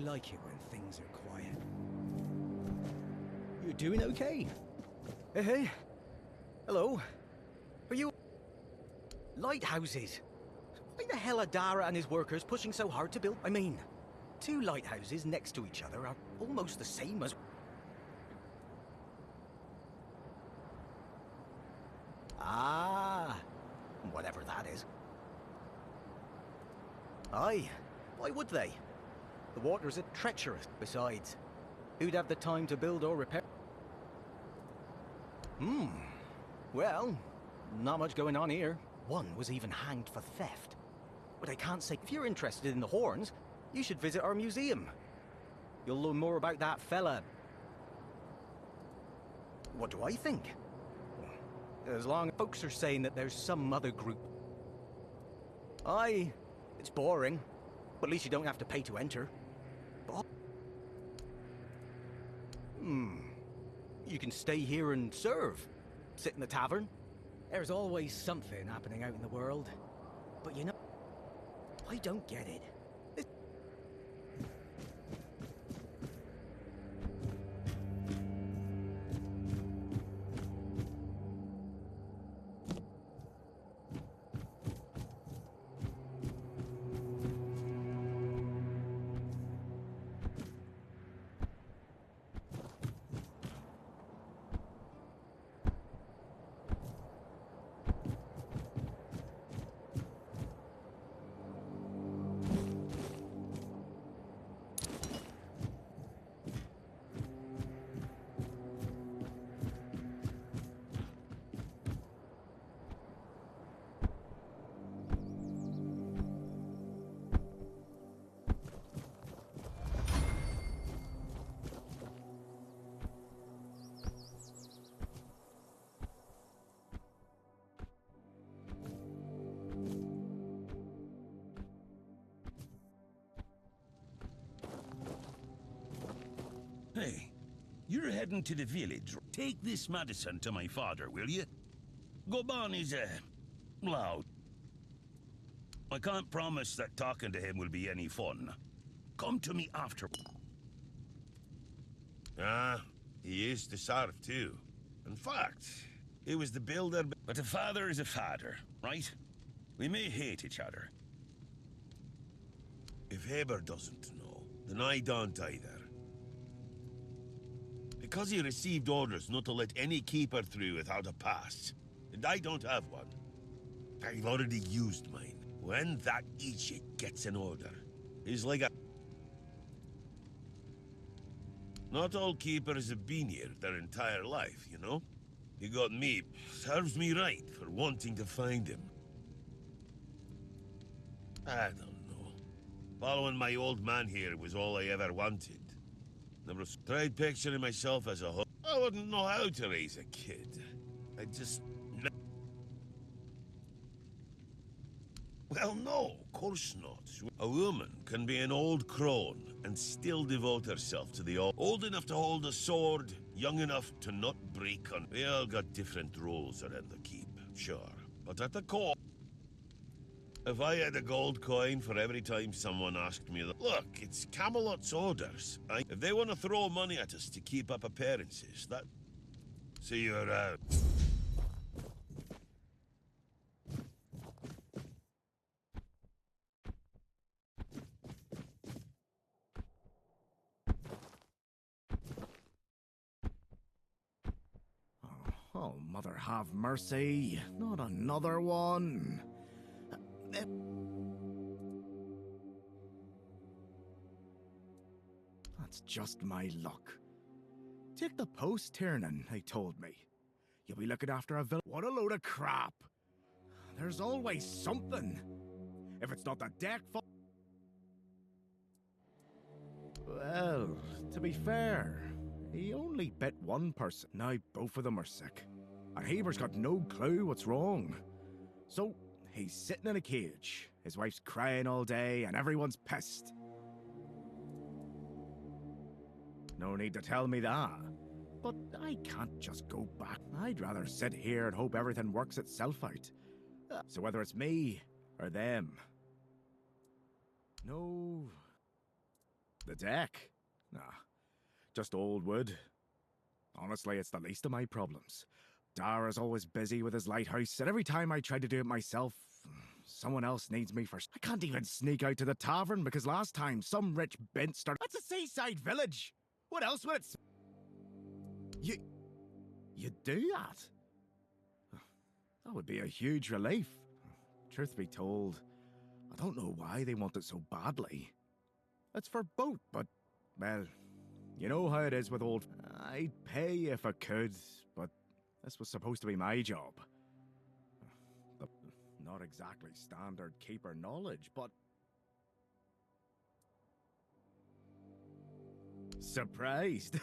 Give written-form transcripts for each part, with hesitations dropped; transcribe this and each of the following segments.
like it when things are quiet. You're doing okay? Hey. Hello. Are you... Lighthouses? Why the hell are Dara and his workers pushing so hard to build? I mean, 2 lighthouses next to each other are almost the same as... Ah, whatever that is. Aye, why would they? The waters are treacherous. Besides, who'd have the time to build or repair? Well, not much going on here. One was even hanged for theft. But I can't say... If you're interested in the horns, you should visit our museum. You'll learn more about that fella. What do I think? As long as folks are saying that there's some other group. Aye, it's boring. But at least you don't have to pay to enter. But... You can stay here and serve. Sit in the tavern. There's always something happening out in the world. But you know, I don't get it. Hey, you're heading to the village. Take this medicine to my father, will you? Goban is, loud. I can't promise that talking to him will be any fun. Come to me after. Ah, he used to serve too. In fact, he was the builder. But a father is a father, right? We may hate each other. If Haber doesn't know, then I don't either. Because he received orders not to let any keeper through without a pass, and I don't have one. I've already used mine. When that idiot gets an order, he's like a... Not all keepers have been here their entire life, you know? You got me. Serves me right for wanting to find him. I don't know. Following my old man here was all I ever wanted. Never tried picturing myself as a ho- I wouldn't know how to raise a kid. I just... Well, no, of course not. A woman can be an old crone and still devote herself to the old enough to hold a sword, young enough to not break on... We all got different roles around the keep, sure. But at the core... If I had a gold coin for every time someone asked me that... Look, it's Camelot's orders. If they want to throw money at us to keep up appearances, that... See you around. Oh, Mother have mercy. Not another one. That's just my luck. Take the post, Tiernan, they told me. You'll be looking after a village. What a load of crap. There's always something. If it's not the deck fall. Well, to be fair, he only bit one person. Now both of them are sick. And Haber's got no clue what's wrong. So, he's sitting in a cage. His wife's crying all day and everyone's pissed. No need to tell me that. But I can't just go back. I'd rather sit here and hope everything works itself out. So whether it's me or them. No... The deck? Nah, just old wood. Honestly, it's the least of my problems. Dara's always busy with his lighthouse, and every time I try to do it myself, someone else needs me first. I can't even sneak out to the tavern because last time some rich bint started. That's a seaside village! What else would it? You do that? That would be a huge relief. Truth be told, I don't know why they want it so badly. It's for boat, but, well, you know how it is with old... I'd pay if I could, but this was supposed to be my job. Not exactly standard keeper knowledge, but... Surprised?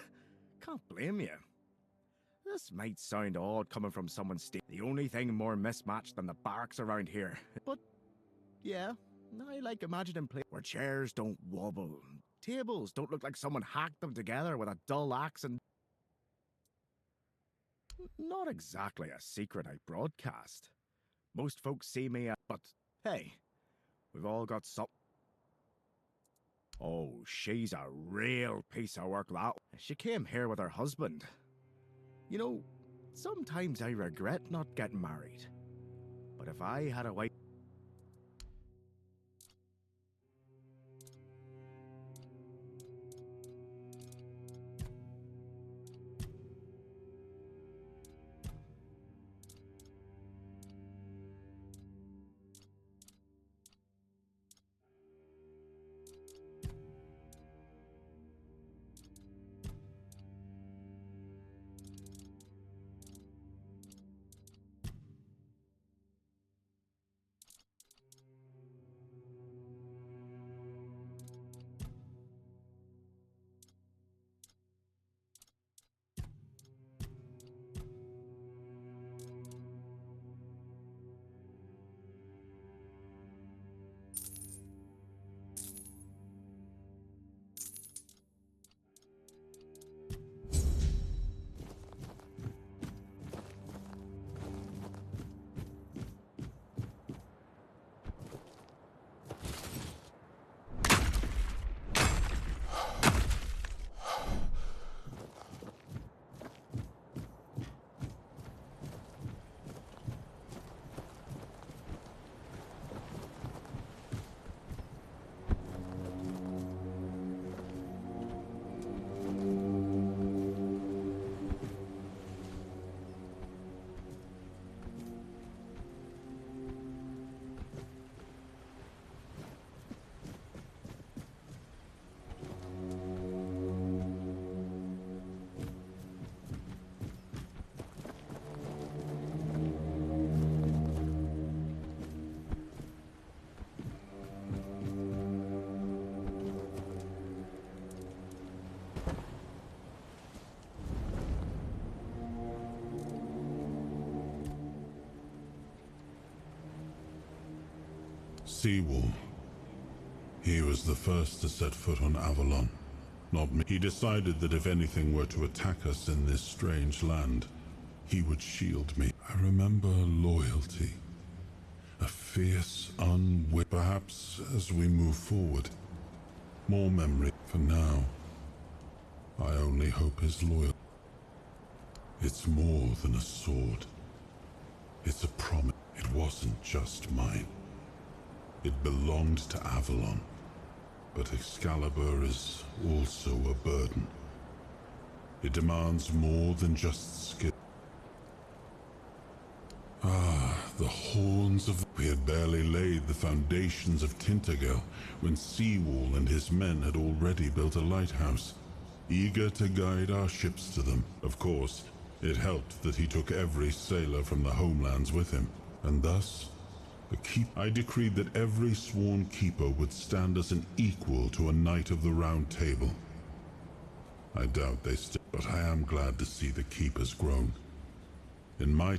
Can't blame you. This might sound odd coming from someone the only thing more mismatched than the barracks around here. But, yeah, I like imagining where chairs don't wobble, tables don't look like someone hacked them together with a dull axe and... Not exactly a secret I broadcast. Most folks see me but hey, we've all got some... Oh, she's a real piece of work, that. She came here with her husband. You know, sometimes I regret not getting married. But if I had a wife... Seawall. He was the first to set foot on Avalon, not me. He decided that if anything were to attack us in this strange land, he would shield me. I remember loyalty, a fierce, perhaps as we move forward, more memory. For now, I only hope his loyalty. It's more than a sword. It's a promise. It wasn't just mine. It belonged to Avalon, but Excalibur is also a burden. It demands more than just skill. The horns of... We had barely laid the foundations of Tainted Grail when Seawall and his men had already built a lighthouse, eager to guide our ships to them. Of course, it helped that he took every sailor from the homelands with him, and thus... I decreed that every sworn keeper would stand as an equal to a knight of the Round Table. I doubt they still, but I am glad to see the keepers grown. In my...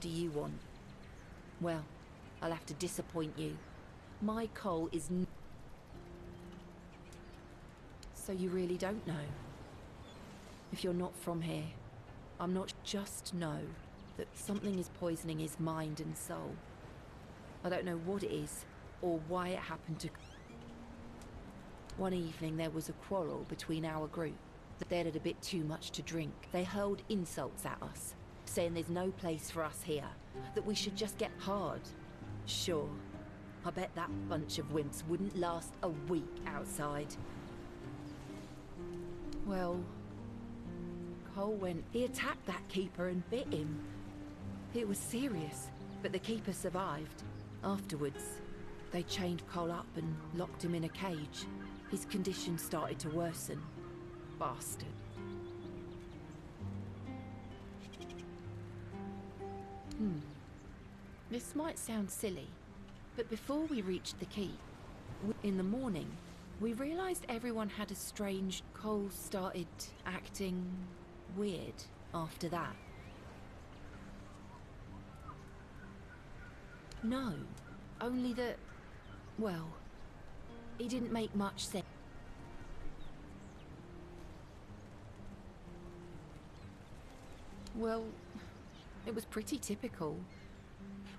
What do you want? Well, I'll have to disappoint you. My coal is So you really don't know? If you're not from here, I'm not just know that something is poisoning his mind and soul. I don't know what it is, or why it happened to... One evening there was a quarrel between our group. They'd had a bit too much to drink. They hurled insults at us, saying there's no place for us here, that we should just get hard. Sure, I bet that bunch of wimps wouldn't last a week outside. Well, Cole went. He attacked that keeper and bit him. It was serious, but the keeper survived. Afterwards, they chained Cole up and locked him in a cage. His condition started to worsen. Bastard. This might sound silly, but before we reached the keep, in the morning, we realized everyone had a strange... Cole started acting weird after that. No, only that... well, he didn't make much sense. Well, it was pretty typical.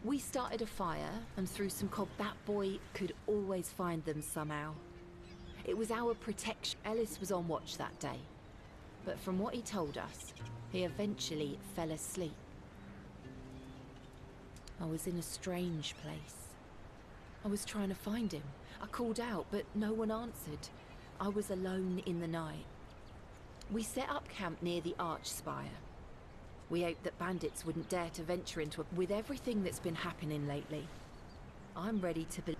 We started a fire and threw some cob. That boy could always find them somehow. It was our protection. Ellis was on watch that day, but from what he told us, he eventually fell asleep. I was in a strange place. I was trying to find him. I called out, but no one answered. I was alone in the night. We set up camp near the arch spire. We hoped that bandits wouldn't dare to venture into it. With everything that's been happening lately, I'm ready to believe.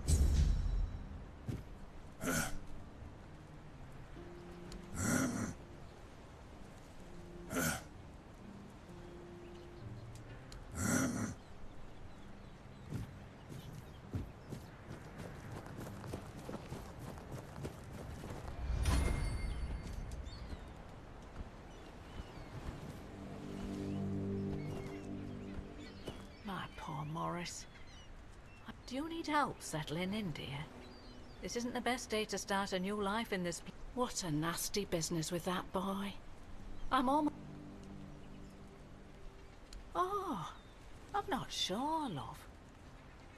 Morris. Do you need help settling in, dear? This isn't the best day to start a new life in this place. What a nasty business with that boy. I'm almost... Oh, I'm not sure, love.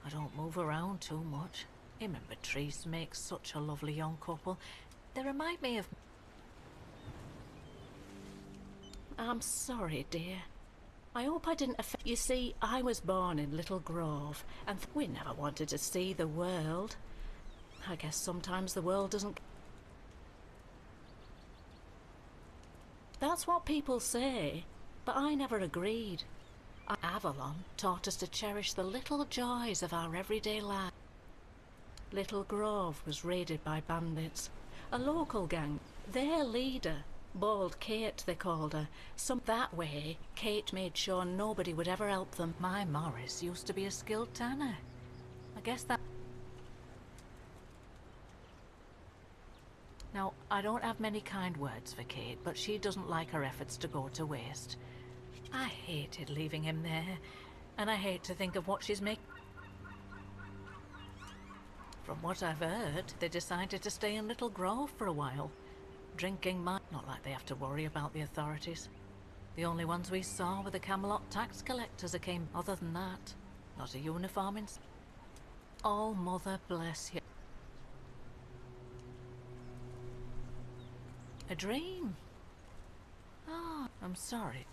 I don't move around too much. Him and Patrice make such a lovely young couple. They remind me of... I'm sorry, dear. I hope I didn't affect... You see, I was born in Little Grove, and we never wanted to see the world. I guess sometimes the world doesn't... That's what people say, but I never agreed. Avalon taught us to cherish the little joys of our everyday life. Little Grove was raided by bandits, a local gang. Their leader... Bald Kate, they called her. That way, Kate made sure nobody would ever help them. My Morris used to be a skilled tanner. I guess that... Now, I don't have many kind words for Kate, but she doesn't like her efforts to go to waste. I hated leaving him there, and I hate to think of what she's making. From what I've heard, they decided to stay in Little Grove for a while. Drinking not like they have to worry about the authorities. The only ones we saw were the Camelot tax collectors that came. Other than that, not a uniform in... Oh, Mother bless you. A dream? Oh, I'm sorry.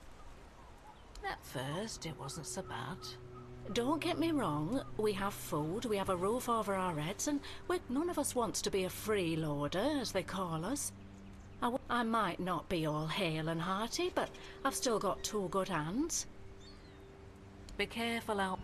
At first, it wasn't so bad. Don't get me wrong, we have food, we have a roof over our heads, and none of us wants to be a freeloader, as they call us. I might not be all hale and hearty, but I've still got two good hands. Be careful out.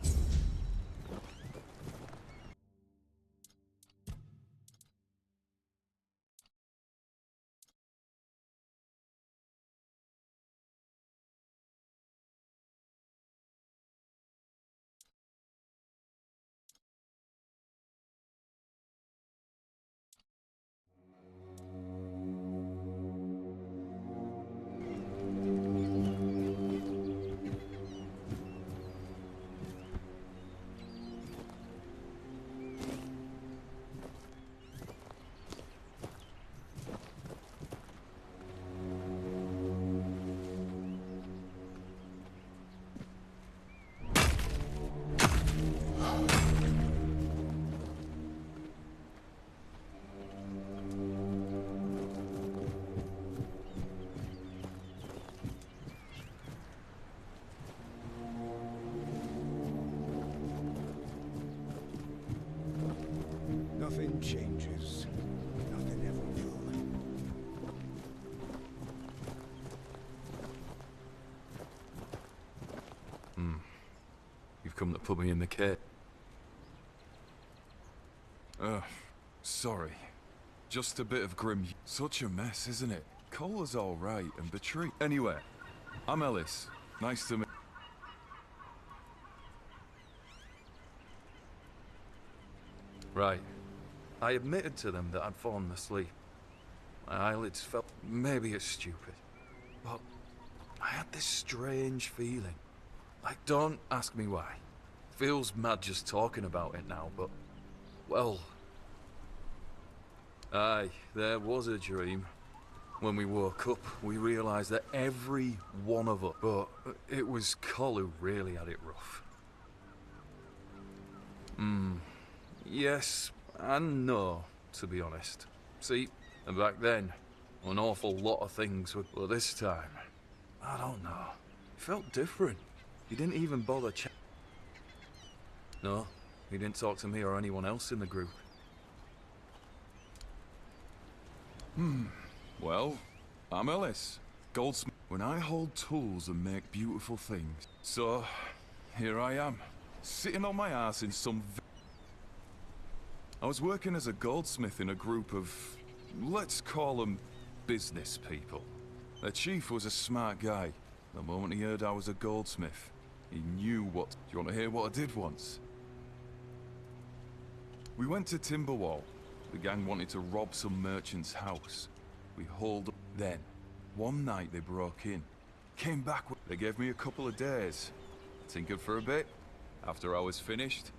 changes. Nothing ever will. You've come to put me in the cage. Sorry. Just a bit of grim. Such a mess, isn't it? Cola's all right and Betree. Anyway, I'm Ellis. Nice to meet. Right. I admitted to them that I'd fallen asleep. My eyelids felt... Maybe it's stupid. But I had this strange feeling. Like, don't ask me why. Feels mad just talking about it now, but... Well... Aye, there was a dream. When we woke up, we realised that every one of us... But it was Col who really had it rough. Yes and no, to be honest. See, and back then, an awful lot of things were... But this time, I don't know. It felt different. He didn't even bother No, he didn't talk to me or anyone else in the group. Well, I'm Ellis, goldsmith. When I hold tools and make beautiful things. So, here I am, sitting on my ass in some... I was working as a goldsmith in a group of, let's call them business people. Their chief was a smart guy. The moment he heard I was a goldsmith, he knew what... Do you want to hear what I did once? We went to Timberwall. The gang wanted to rob some merchant's house. We hauled up. Then, one night they broke in. Came back with... They gave me a couple of days. Tinkered for a bit. After I was finished,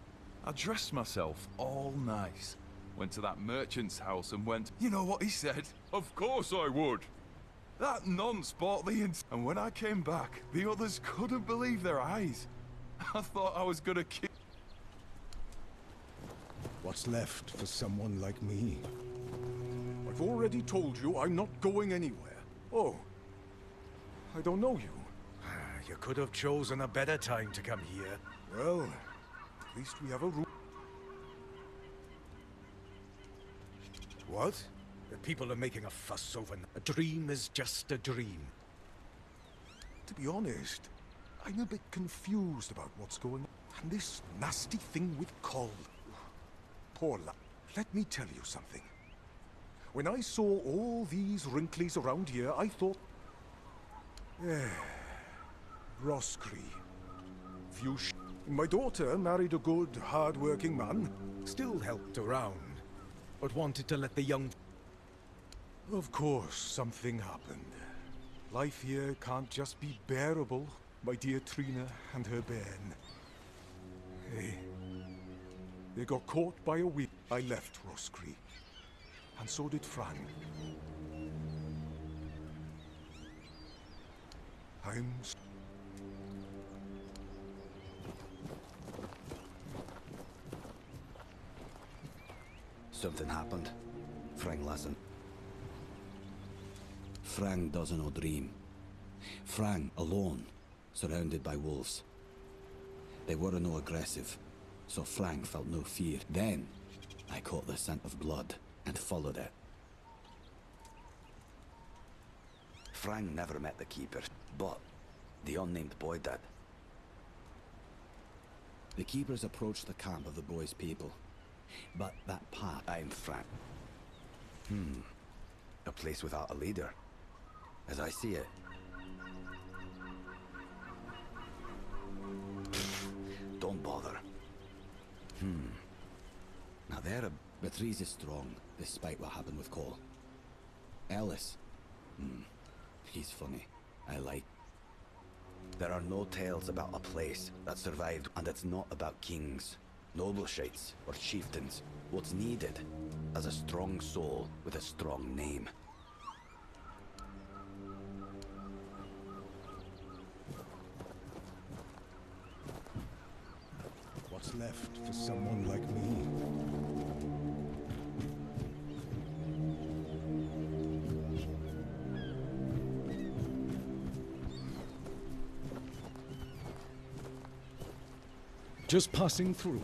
I dressed myself all nice. Went to that merchant's house and went... You know what he said? Of course I would. That nonce bought the and when I came back, the others couldn't believe their eyes. I thought I was gonna kill... What's left for someone like me? I've already told you I'm not going anywhere. Oh, I don't know you. You could have chosen a better time to come here. Well, at least we have a room. What? The people are making a fuss over... A dream is just a dream. To be honest, I'm a bit confused about what's going on. And this nasty thing with Col. Poor lad. Let me tell you something. When I saw all these wrinklies around here, I thought... Roscree. My daughter married a good, hard-working man. Still helped around. But wanted to let the young... Of course, something happened. Life here can't just be bearable, my dear Trina and her bairn. They got caught by a whip. I left Roscree. And so did Fran. Something happened. Frang listen. Frang doesn't know dream. Frang alone, surrounded by wolves. They were no aggressive, so Frang felt no fear. Then, I caught the scent of blood and followed it. Frang never met the keeper, but the unnamed boy did. The keepers approached the camp of the boy's people, but that path I'm Frang. A place without a leader, as I see it. Don't bother. Now there, Beatrice is strong, despite what happened with Cole. Ellis, he's funny. I like. There are no tales about a place that survived, and it's not about kings, nobleshites, or chieftains. What's needed is a strong soul with a strong name. What's left for someone like me? Just passing through.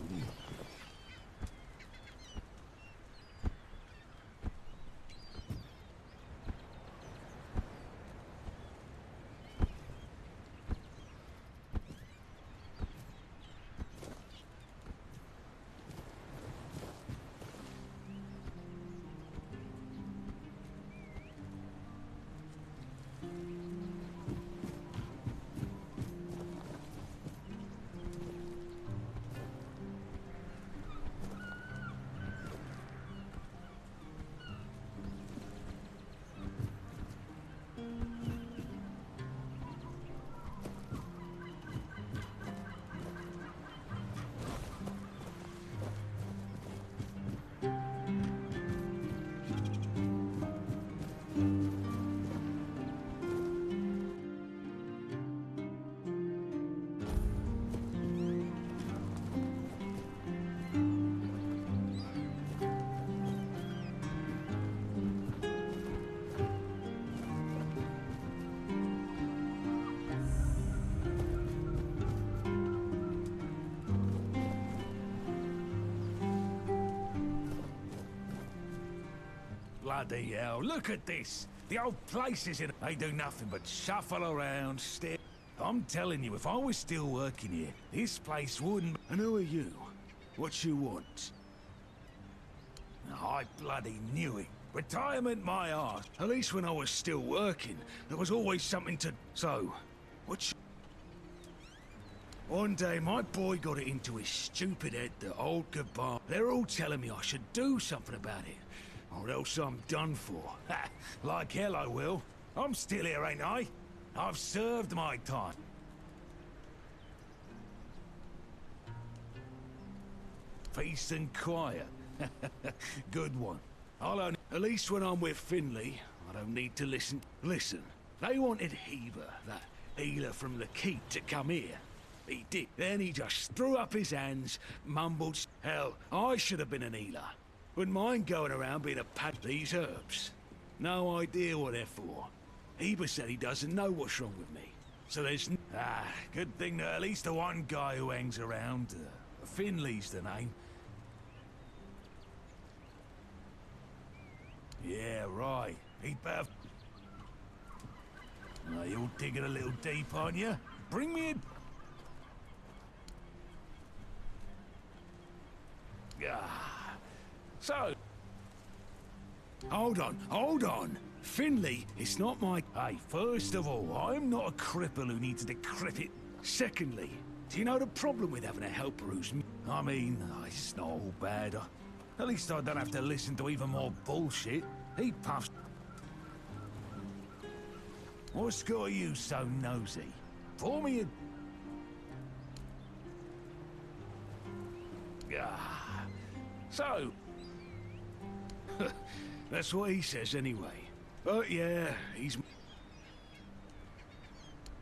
Bloody hell, look at this. The old place is in... They do nothing but shuffle around, stare. I'm telling you, if I was still working here, this place wouldn't... And who are you? What you want? I bloody knew it. Retirement, my arse. At least when I was still working, there was always something to... So, what you... One day, my boy got it into his stupid head that old goodbye. They're all telling me I should do something about it, or else I'm done for. Ha! Like hell I will. I'm still here, ain't I? I've served my time. Peace and quiet. Good one. I'll only... At least when I'm with Finley, I don't need to listen. Listen, they wanted Heber, that healer from the keep, to come here. He did. Then he just threw up his hands, mumbled... Hell, I should have been an healer. Wouldn't mind going around being a pad these herbs. No idea what they're for. Heber said he doesn't know what's wrong with me. So there's... good thing that at least the one guy who hangs around... Finley's the name. Yeah, right. He'd better... You're digging a little deep, aren't you? Bring me in... So... Hold on. Finley, it's not my... Hey, first of all, I'm not a cripple who needs a decrepit... Secondly, do you know the problem with having a helper who's... I mean, it's not all bad. At least I don't have to listen to even more bullshit. He puffs... What's got you so nosy? Pour me a... So... That's what he says anyway. But yeah, he's...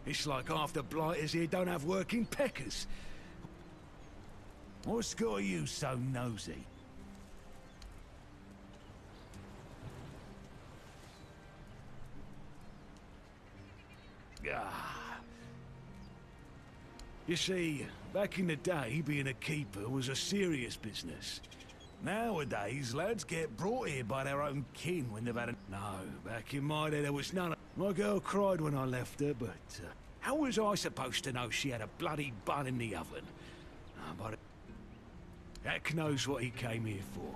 It's like half the blighters here don't have working peckers. What's got you so nosy? You see, back in the day, being a keeper was a serious business. Nowadays, lads get brought here by their own kin when they've had a... No, back in my day, there was none of... My girl cried when I left her, but... how was I supposed to know she had a bloody bun in the oven? But... Heck knows what he came here for.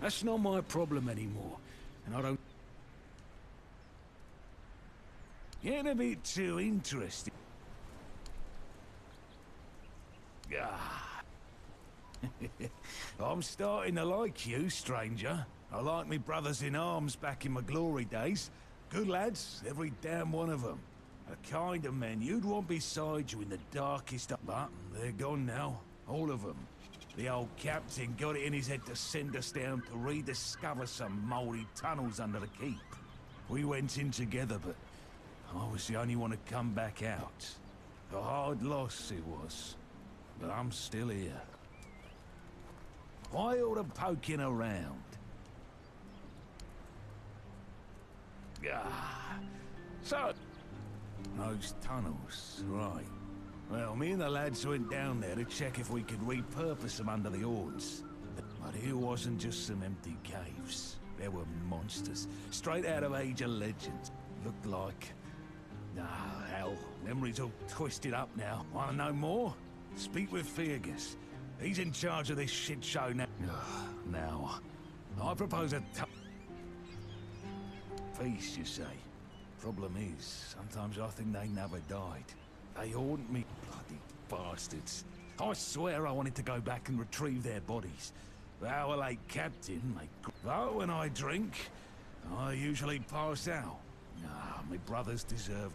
That's not my problem anymore, and I don't... Getting a bit too interested. I'm starting to like you, stranger. I like me brothers in arms back in my glory days. Good lads, every damn one of them. A kind of men you'd want beside you in the darkest of... But they're gone now, all of them. The old captain got it in his head to send us down to rediscover some mouldy tunnels under the keep. We went in together, but I was the only one to come back out. A hard loss it was, but I'm still here. Why all the poking around? So, those tunnels, right. Well, me and the lads went down there to check if we could repurpose them under the Horns. But here wasn't just some empty caves. There were monsters, straight out of Age of Legends. Looked like... hell, memory's all twisted up now. Want to know more? Speak with Fergus. He's in charge of this shit show now. Now, I propose a feast, you say. Problem is, sometimes I think they never died. They haunt me, bloody bastards. I swear I wanted to go back and retrieve their bodies. Our late captain, mate. But when I drink, I usually pass out. My brothers deserve...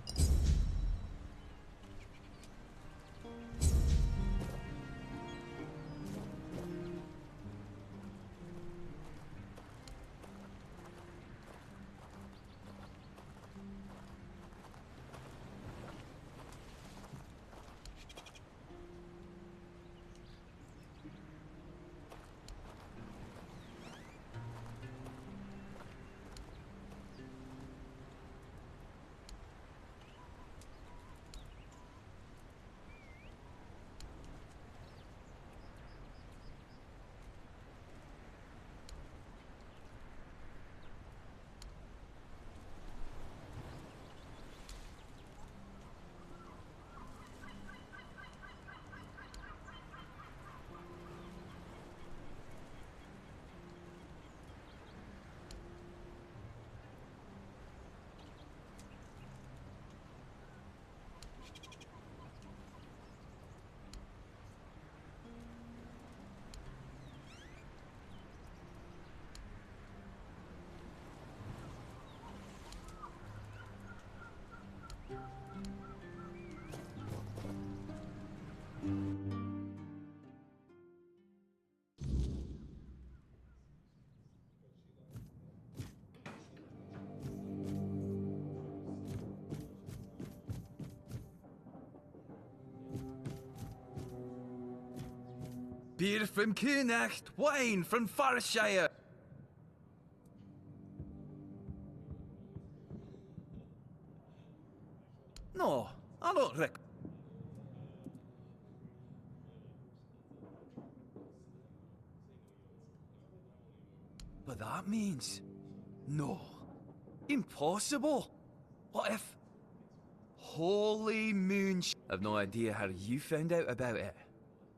Beer from Kunacht, wine from Farshire. No, I don't rec... But that means... No. Impossible. What if... Holy moon... I've no idea how you found out about it.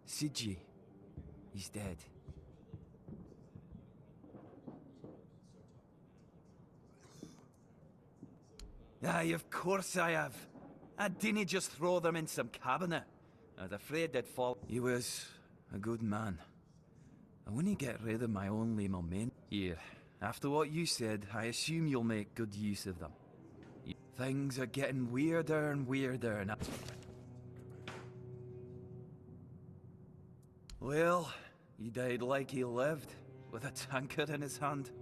Siji. He's dead. Aye, of course I have. I didn't just throw them in some cabinet. I was afraid they'd fall. He was a good man. I wouldn't get rid of my only moment. Here, after what you said, I assume you'll make good use of them. Things are getting weirder and weirder now. Well, he died like he lived, with a tankard in his hand.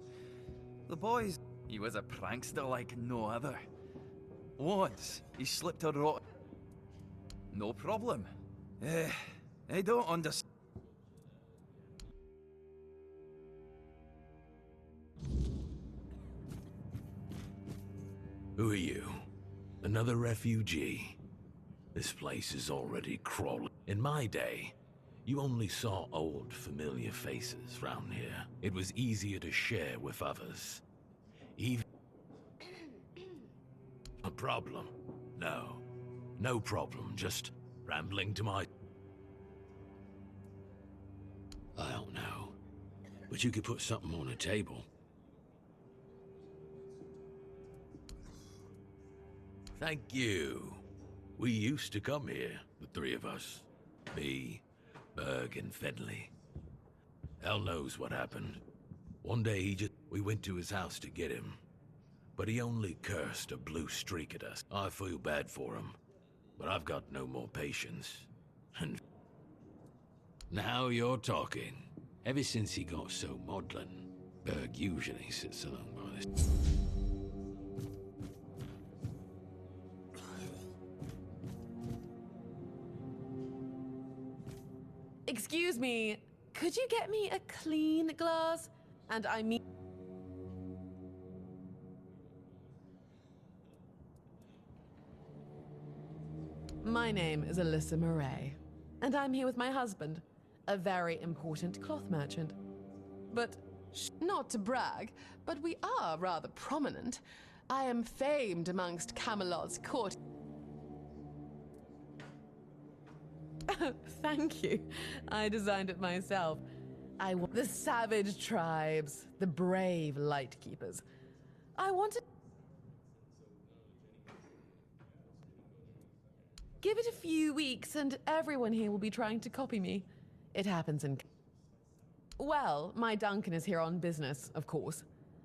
The boys, he was a prankster like no other. Once, he slipped a rot. No problem. I don't understand. Who are you? Another refugee? This place is already crawling. In my day, you only saw old, familiar faces round here. It was easier to share with others. Even... A problem? No. No problem, just rambling to my... I don't know. But you could put something on a table. Thank you. We used to come here, the three of us. Me, Berg, and Fedley. Hell knows what happened. One day we went to his house to get him. But he only cursed a blue streak at us. I feel bad for him. But I've got no more patience. And... Now you're talking. Ever since he got so maudlin, Berg usually sits along by this... Excuse me, could you get me a clean glass? And I mean... My name is Alyssa Murray, and I'm here with my husband, a very important cloth merchant. But, not to brag, but we are rather prominent. I am famed amongst Camelot's court... Thank you. I designed it myself. I want the savage tribes, the brave lightkeepers. I wanted... Give it a few weeks and everyone here will be trying to copy me. It happens in... Well, my Duncan is here on business, of course.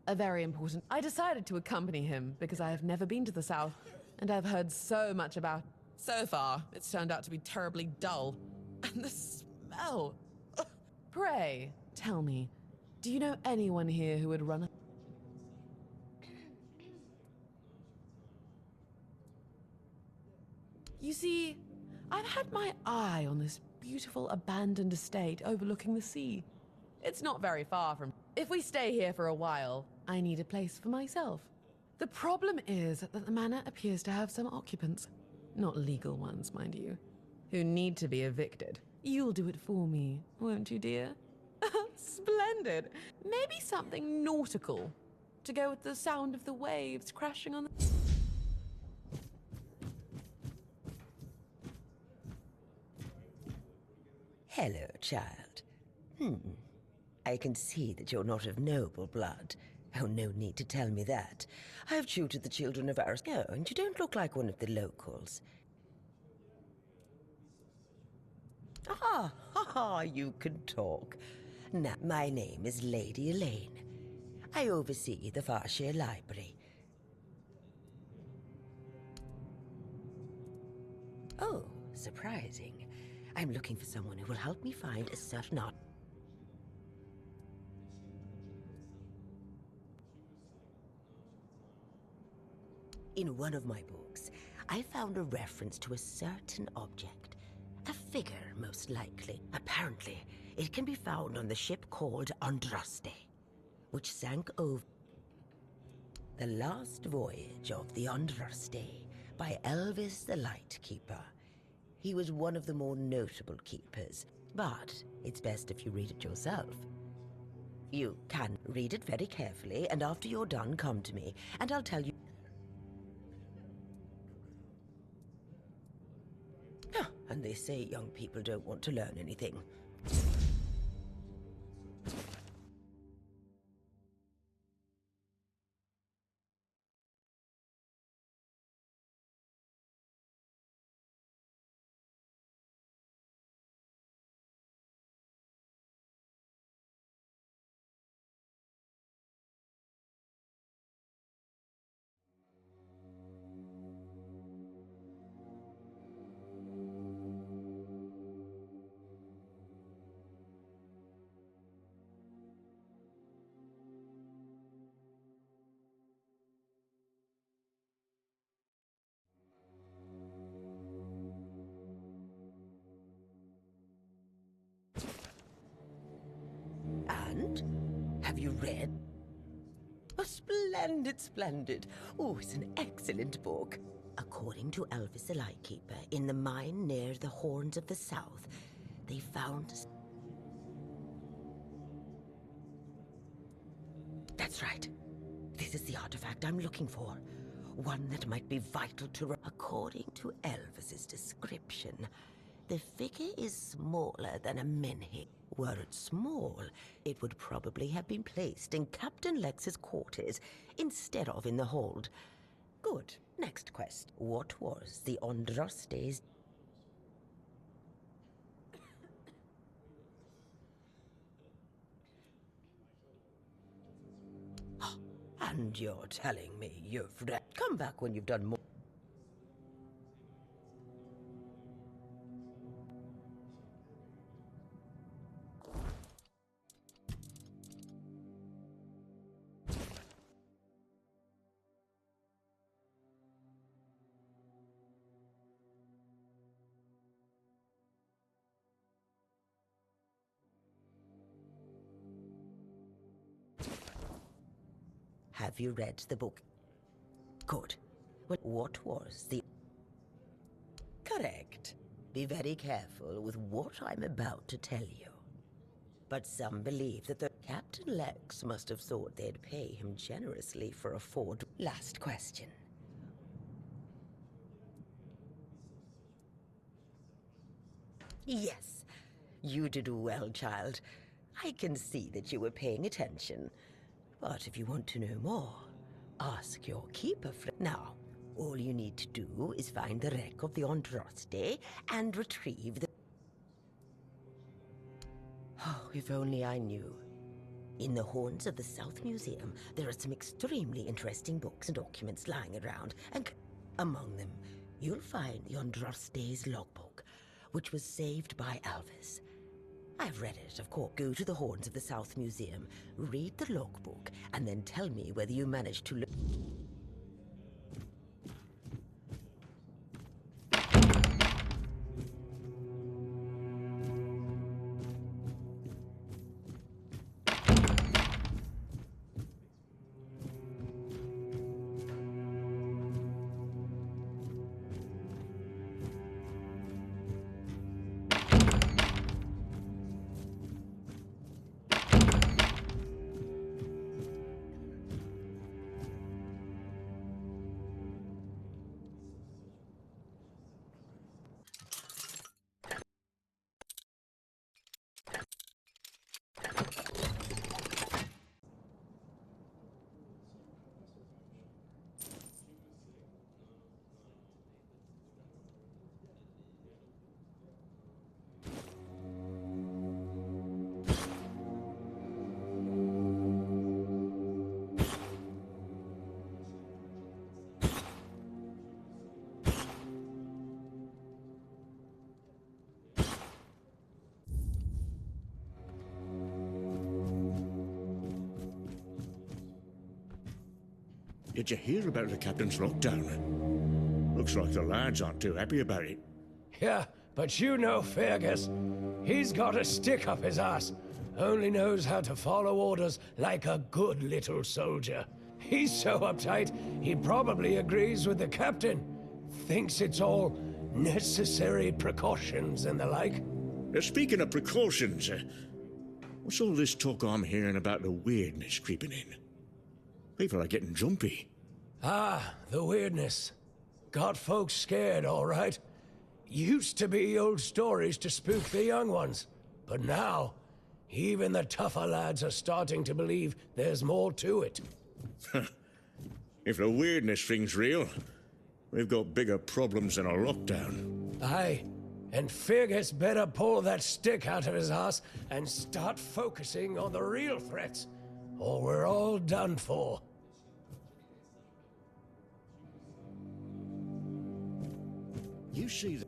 A very important... I decided to accompany him because I have never been to the south, and I've heard so much about... So far, it's turned out to be terribly dull. And the smell... Ugh. Pray, tell me, do you know anyone here who would run a... You see, I've had my eye on this beautiful abandoned estate overlooking the sea. It's not very far from... If we stay here for a while, I need a place for myself. The problem is that the manor appears to have some occupants. Not legal ones, mind you, who need to be evicted. You'll do it for me, won't you, dear? Splendid. Maybe something nautical, to go with the sound of the waves crashing on the... Hello, child. I can see that you're not of noble blood. Oh, no need to tell me that. I've tutored the children of ours. Oh, and you don't look like one of the locals. You can talk. Now, my name is Lady Elaine. I oversee the Farshire Library. Oh, surprising. I'm looking for someone who will help me find a certain art. In one of my books, I found a reference to a certain object. A figure, most likely. Apparently, It can be found on the ship called Andraste, which sank over the last voyage of the Andraste by Elvis the Lightkeeper. He was one of the more notable keepers, but it's best if you read it yourself. You can read it very carefully, and after you're done, come to me, and I'll tell you. And they say young people don't want to learn anything. Have you read? Oh, splendid, splendid. Oh, it's an excellent book. According to Elvis the Lightkeeper, in the mine near the Horns of the South, they found... That's right. This is the artifact I'm looking for. One that might be vital to... According to Elvis's description, the figure is smaller than a menhir. Were it small, it would probably have been placed in Captain Lex's quarters instead of in the hold. Good. Next quest. What was the Andraste's... And you're telling me you've read... Come back when you've done more... Have you read the book? Good. Well, what was the... Correct. Be very careful with what I'm about to tell you. But some believe that the Captain Lex must have thought they'd pay him generously for a forward... Last question. Yes, you did well, child. I can see that you were paying attention. But if you want to know more, ask your keeper friend. Now, all you need to do is find the wreck of the Andraste and retrieve the... Oh, if only I knew. In the Horns of the South Museum, there are some extremely interesting books and documents lying around, and among them, you'll find the Andraste's logbook, which was saved by Elvis. I've read it, of course. Go to the Horns of the South Museum, read the logbook, and then tell me whether you managed to look... Did you hear about the captain's lockdown? Looks like the lads aren't too happy about it. Yeah, but you know, Fergus, He's got a stick up his ass. Only knows how to follow orders like a good little soldier. He's so uptight, he probably agrees with the captain. Thinks it's all necessary precautions and the like. Speaking of precautions, what's all this talk I'm hearing about the weirdness creeping in? People are getting jumpy. Ah, the weirdness. Got folks scared, all right. Used to be old stories to spook the young ones. But now, even the tougher lads are starting to believe there's more to it. If the weirdness thing's real, we've got bigger problems than a lockdown. Aye, and Fergus better pull that stick out of his ass and start focusing on the real threats, or we're all done for. You see that?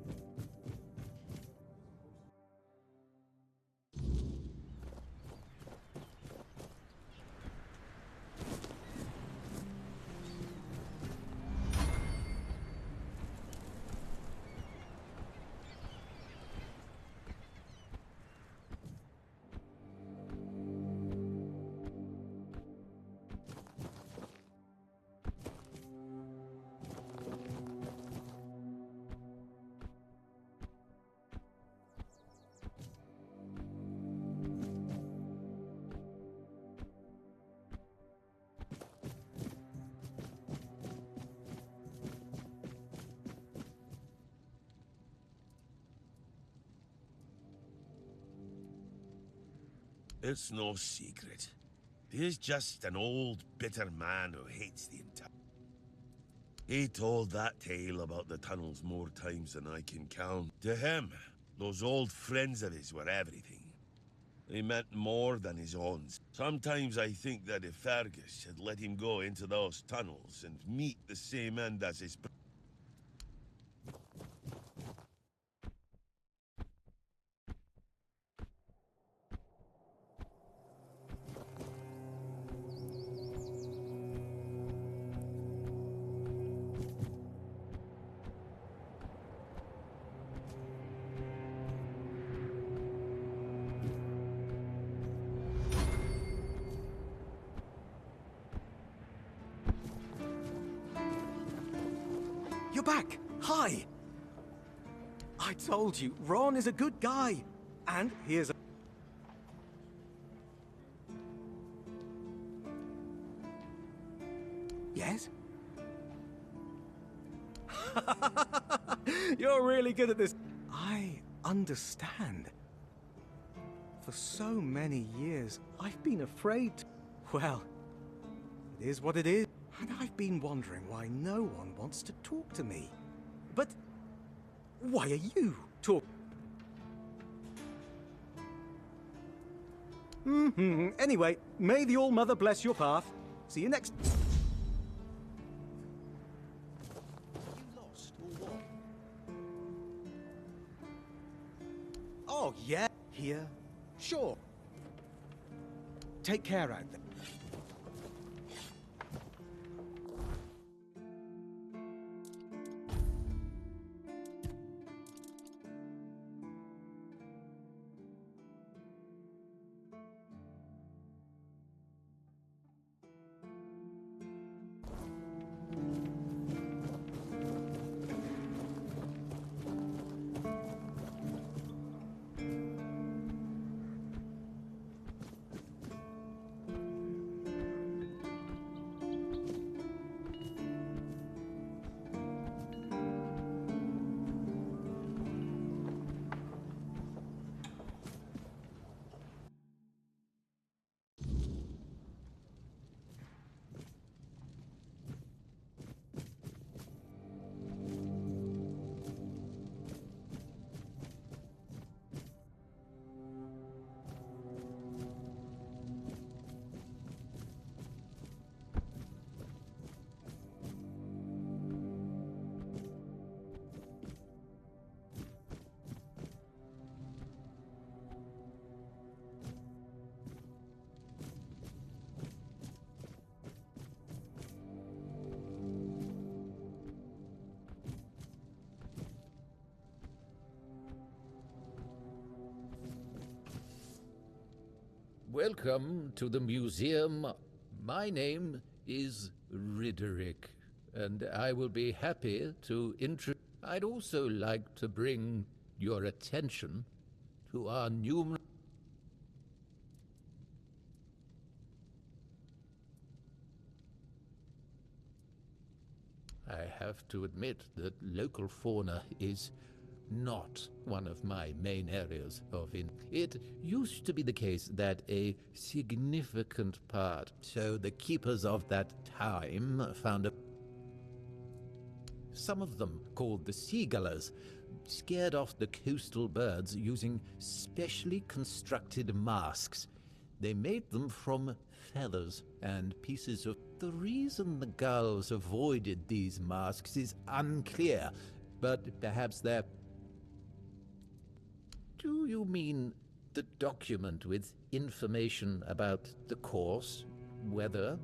It's no secret. He's just an old, bitter man who hates the entire... He told that tale about the tunnels more times than I can count. To him, those old friends of his were everything. They meant more than his own. Sometimes I think that if Fergus had let him go into those tunnels and meet the same end as his... You're back! Hi! I told you, Ron is a good guy. And here's a... Yes? You're really good at this. I understand. For so many years, I've been afraid... Well, it is what it is. And I've been wondering why no one wants to talk to me. But why are you talking? Anyway, may the All-Mother bless your path. See you next... You lost or what? Oh, yeah. Here? Sure. Take care out there. Welcome to the museum. My name is Ridderick, and I will be happy to introduce... I'd also like to bring your attention to our numerous... I have to admit that local fauna is not one of my main areas of It used to be the case that a significant part, so the keepers of that time found a... Some of them, called the seagullers, scared off the coastal birds using specially constructed masks. They made them from feathers and pieces of... The reason the gulls avoided these masks is unclear, but perhaps they're... Do you mean the document with information about the course, weather,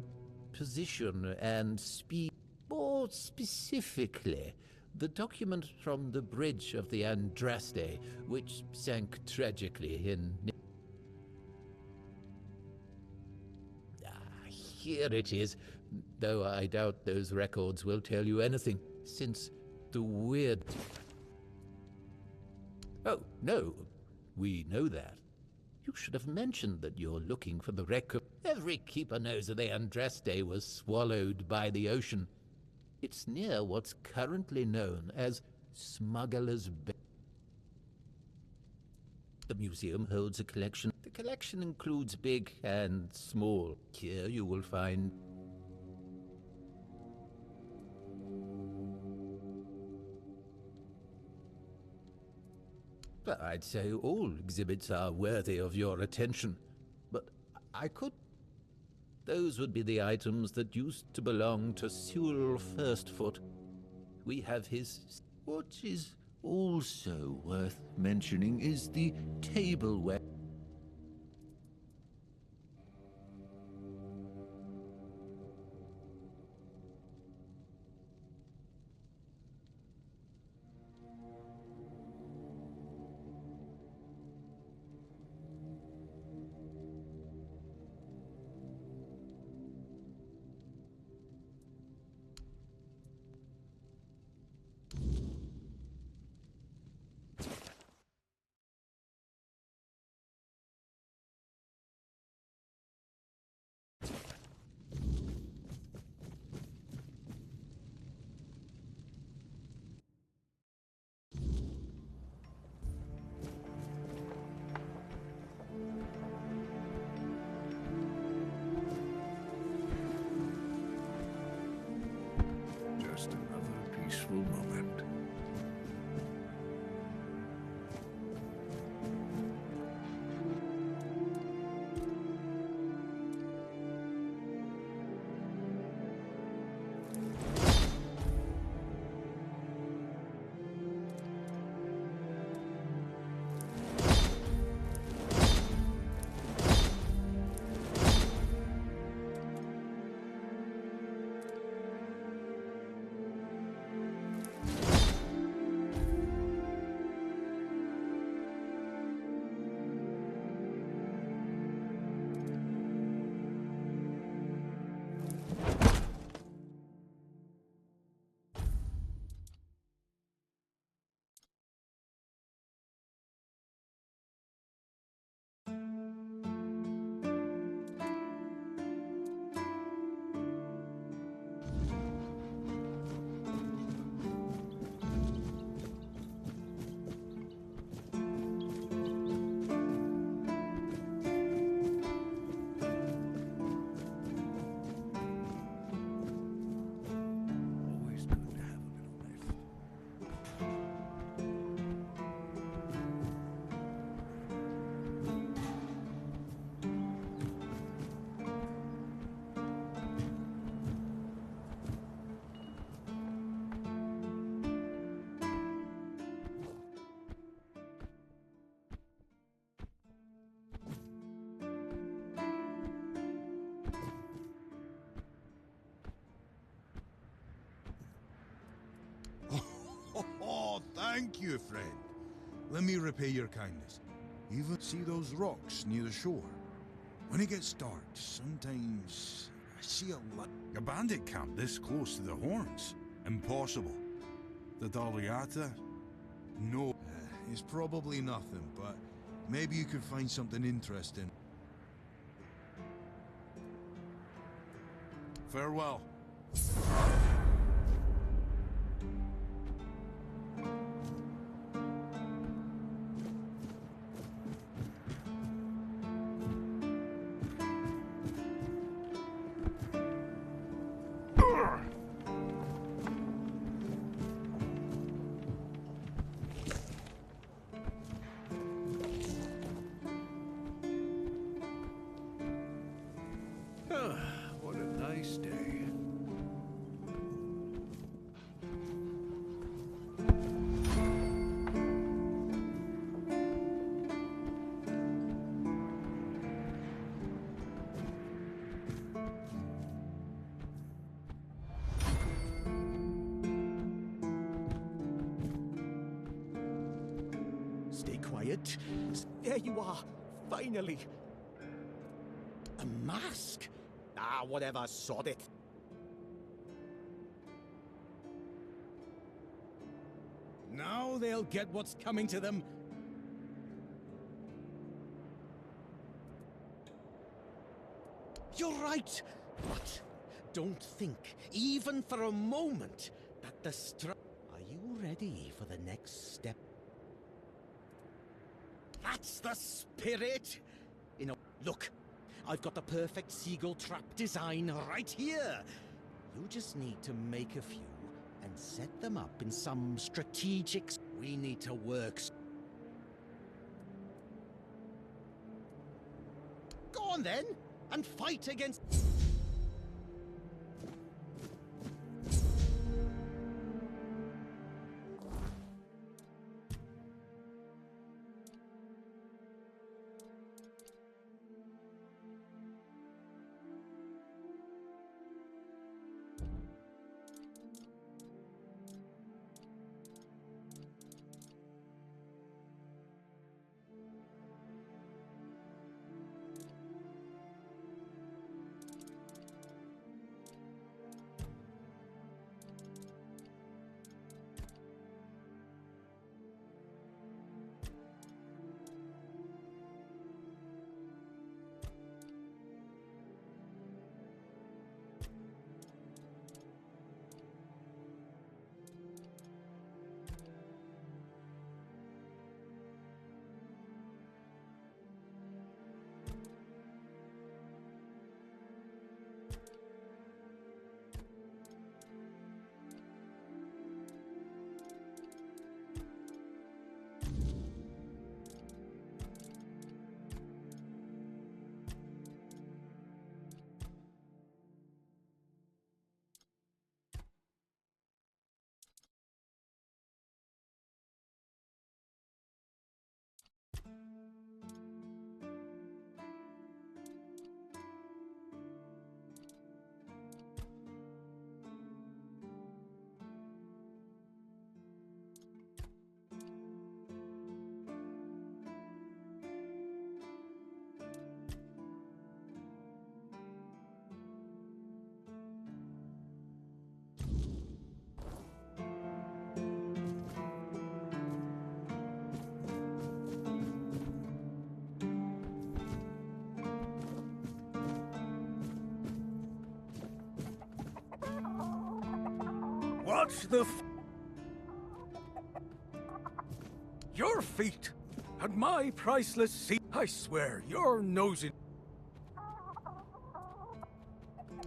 position, and speed? More specifically, the document from the bridge of the Andraste, which sank tragically in... Here it is, though I doubt those records will tell you anything, since the weird... Oh, no, we know that. You should have mentioned that you're looking for the record. Every keeper knows that the Andraste was swallowed by the ocean. It's near what's currently known as Smuggler's Bay. The museum holds a collection. The collection includes big and small. Here you will find... I'd say all exhibits are worthy of your attention, but I could... Those would be the items that used to belong to Sewell Firstfoot. We have his... What is also worth mentioning is the tableware. Just another peaceful moment. Oh, thank you, friend. Let me repay your kindness. Even see those rocks near the shore? When it gets dark, sometimes I see a lot. A bandit camp this close to the horns. Impossible. The Daliata? No. It's probably nothing, but maybe you could find something interesting. Farewell. What a nice day. Stay quiet. There you are, finally. A mask? Ah, whatever, sod it. Now they'll get what's coming to them. You're right, but don't think, even for a moment, that the Are you ready for the next step? That's the spirit! You know, look, I've got the perfect seagull trap design right here. You just need to make a few and set them up in some strategic... We need to work... Go on then, and fight against... What the Your feet and my priceless sea. I swear, you're nosing.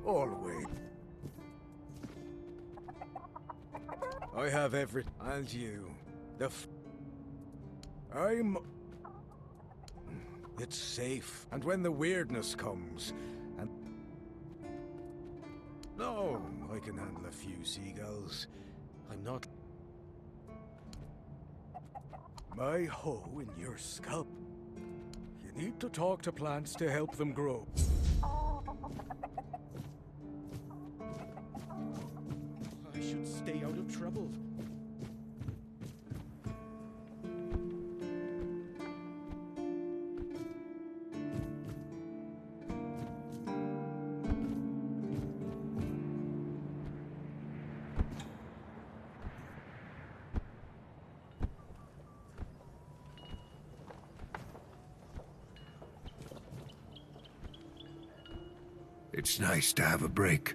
Always. I have every... And you. I'm... It's safe. And when the weirdness comes, and... No, I can handle a few seagulls. I'm not... My hoe in your scalp. You need to talk to plants to help them grow. I should stay out of trouble. It's nice to have a break.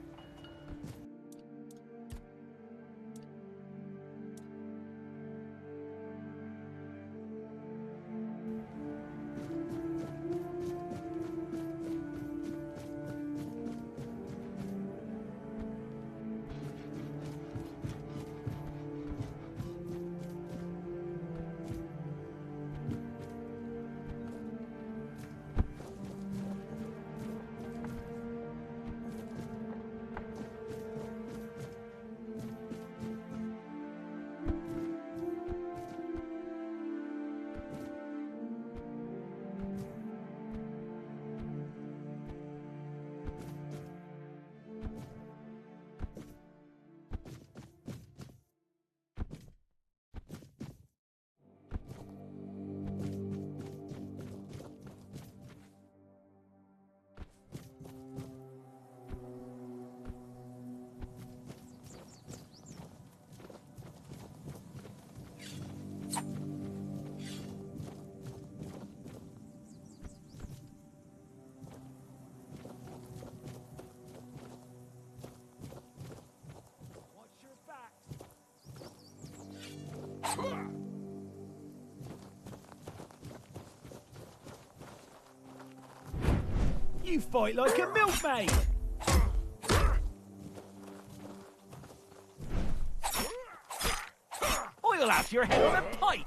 You fight like a milkmaid! I'll have your head on a pike!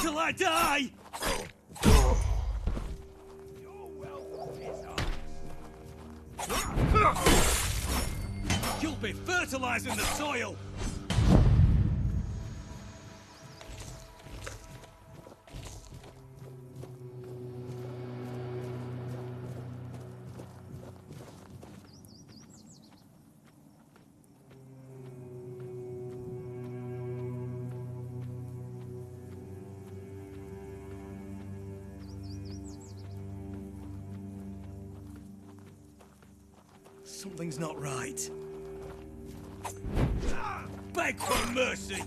Till I die! You'll be fertilizing the soil! Something's not right. Beg for mercy!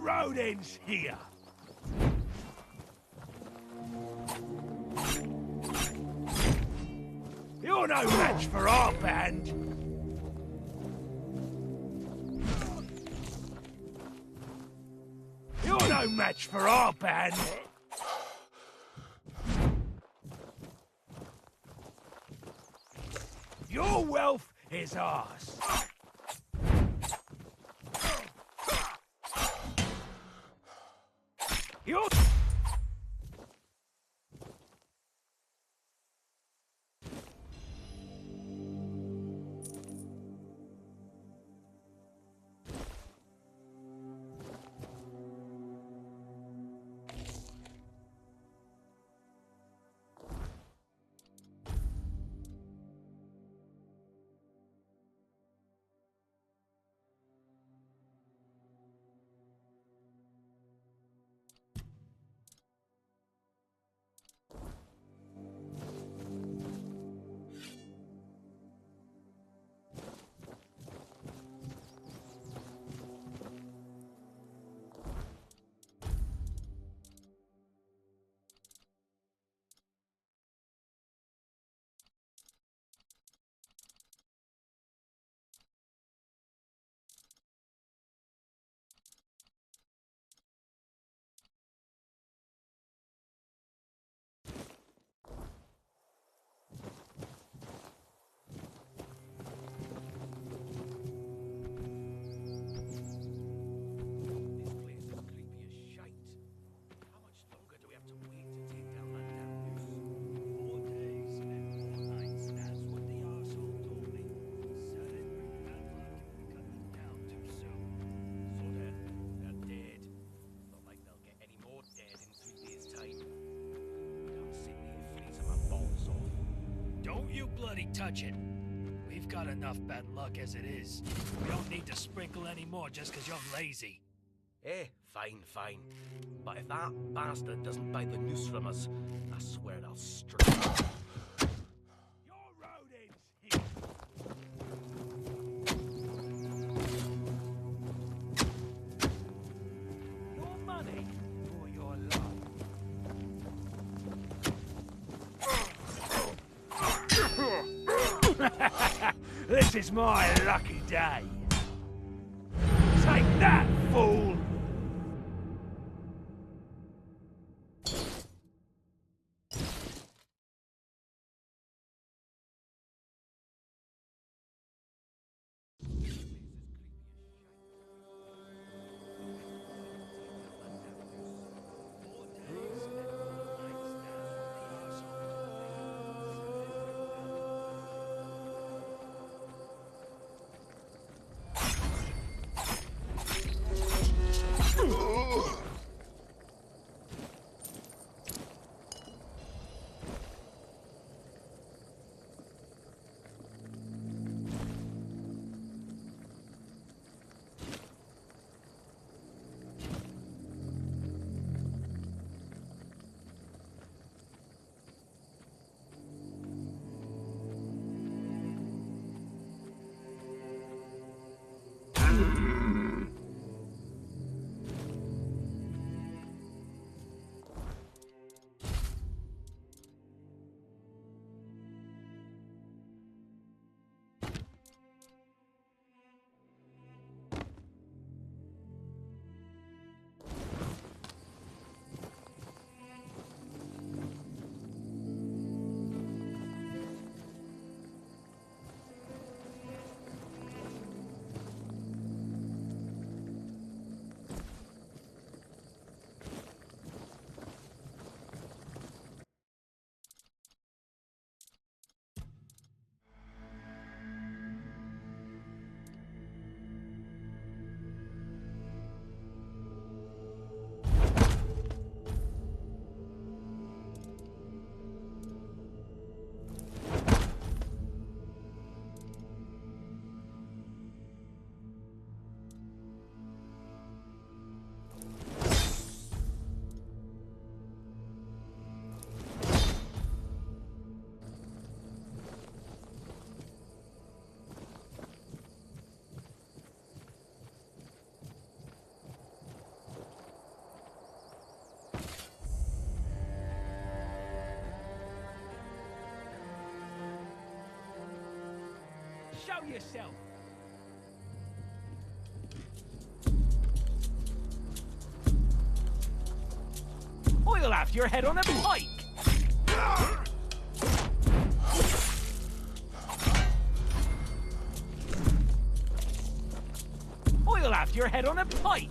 Road ends here. You're no match for our band. You're no match for our band. Your wealth is ours. You're... touch it. We've got enough bad luck as it is. We don't need to sprinkle any more just because you're lazy. Eh, fine, fine. But if that bastard doesn't buy the noose from us, I swear I'll strike. Your money or your love? This is my lucky day. Take that, fool! Show yourself! Oil after your head on a pike! Oil after your head on a pike!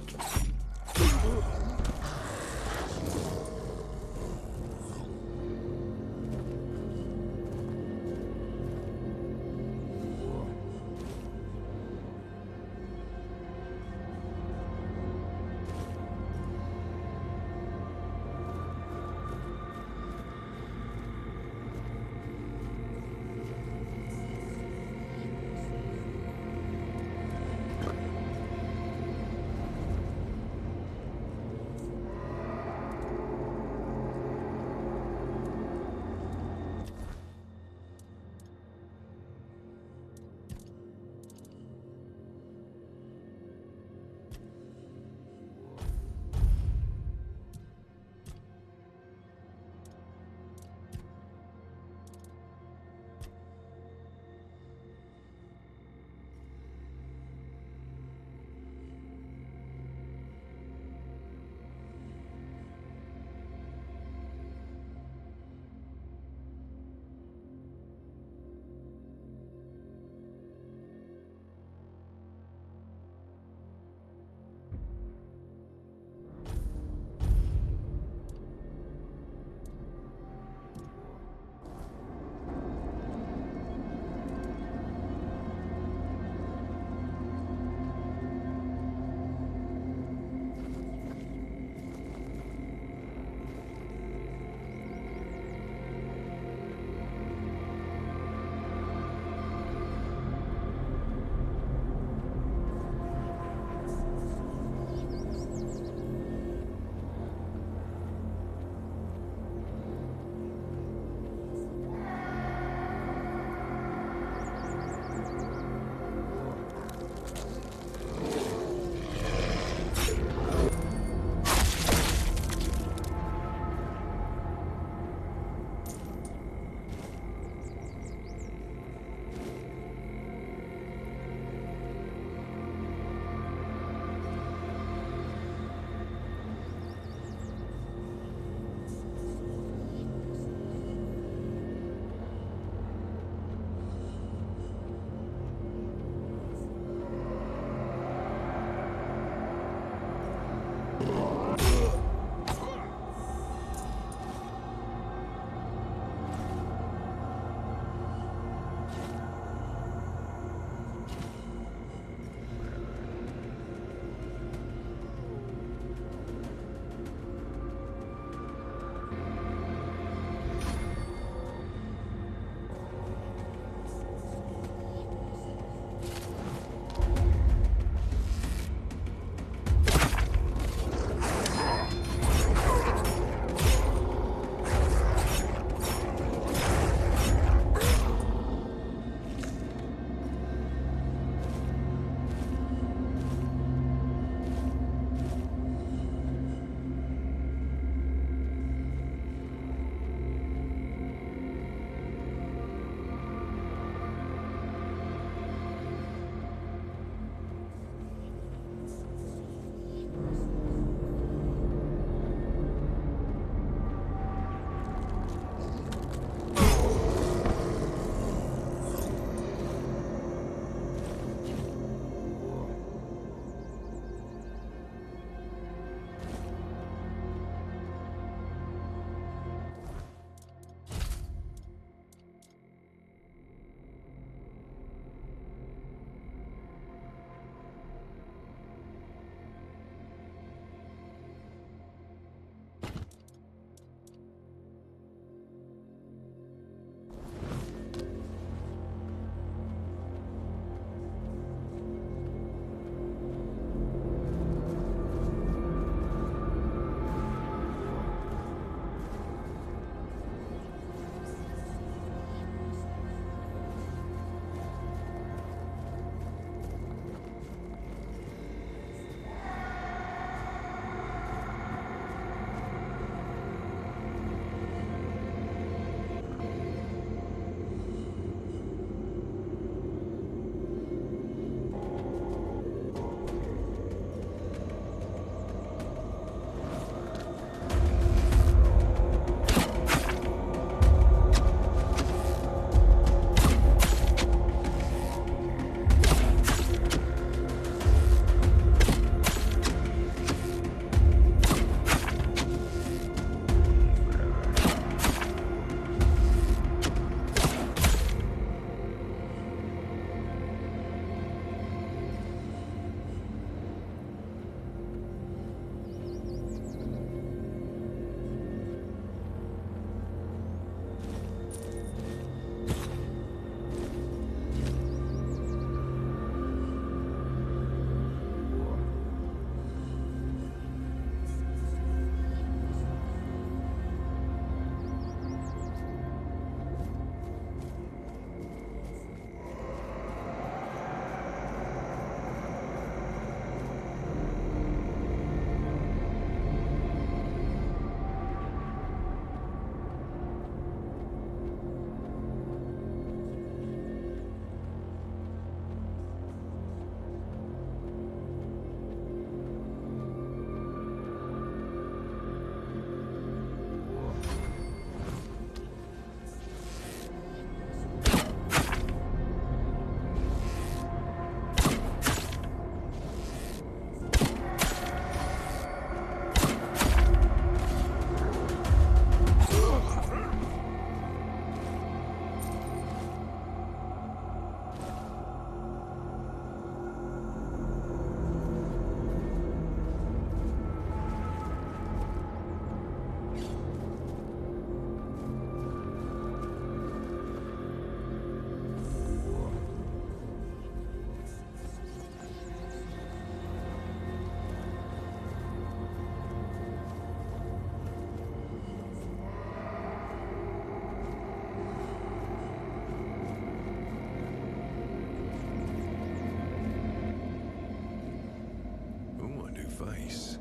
face.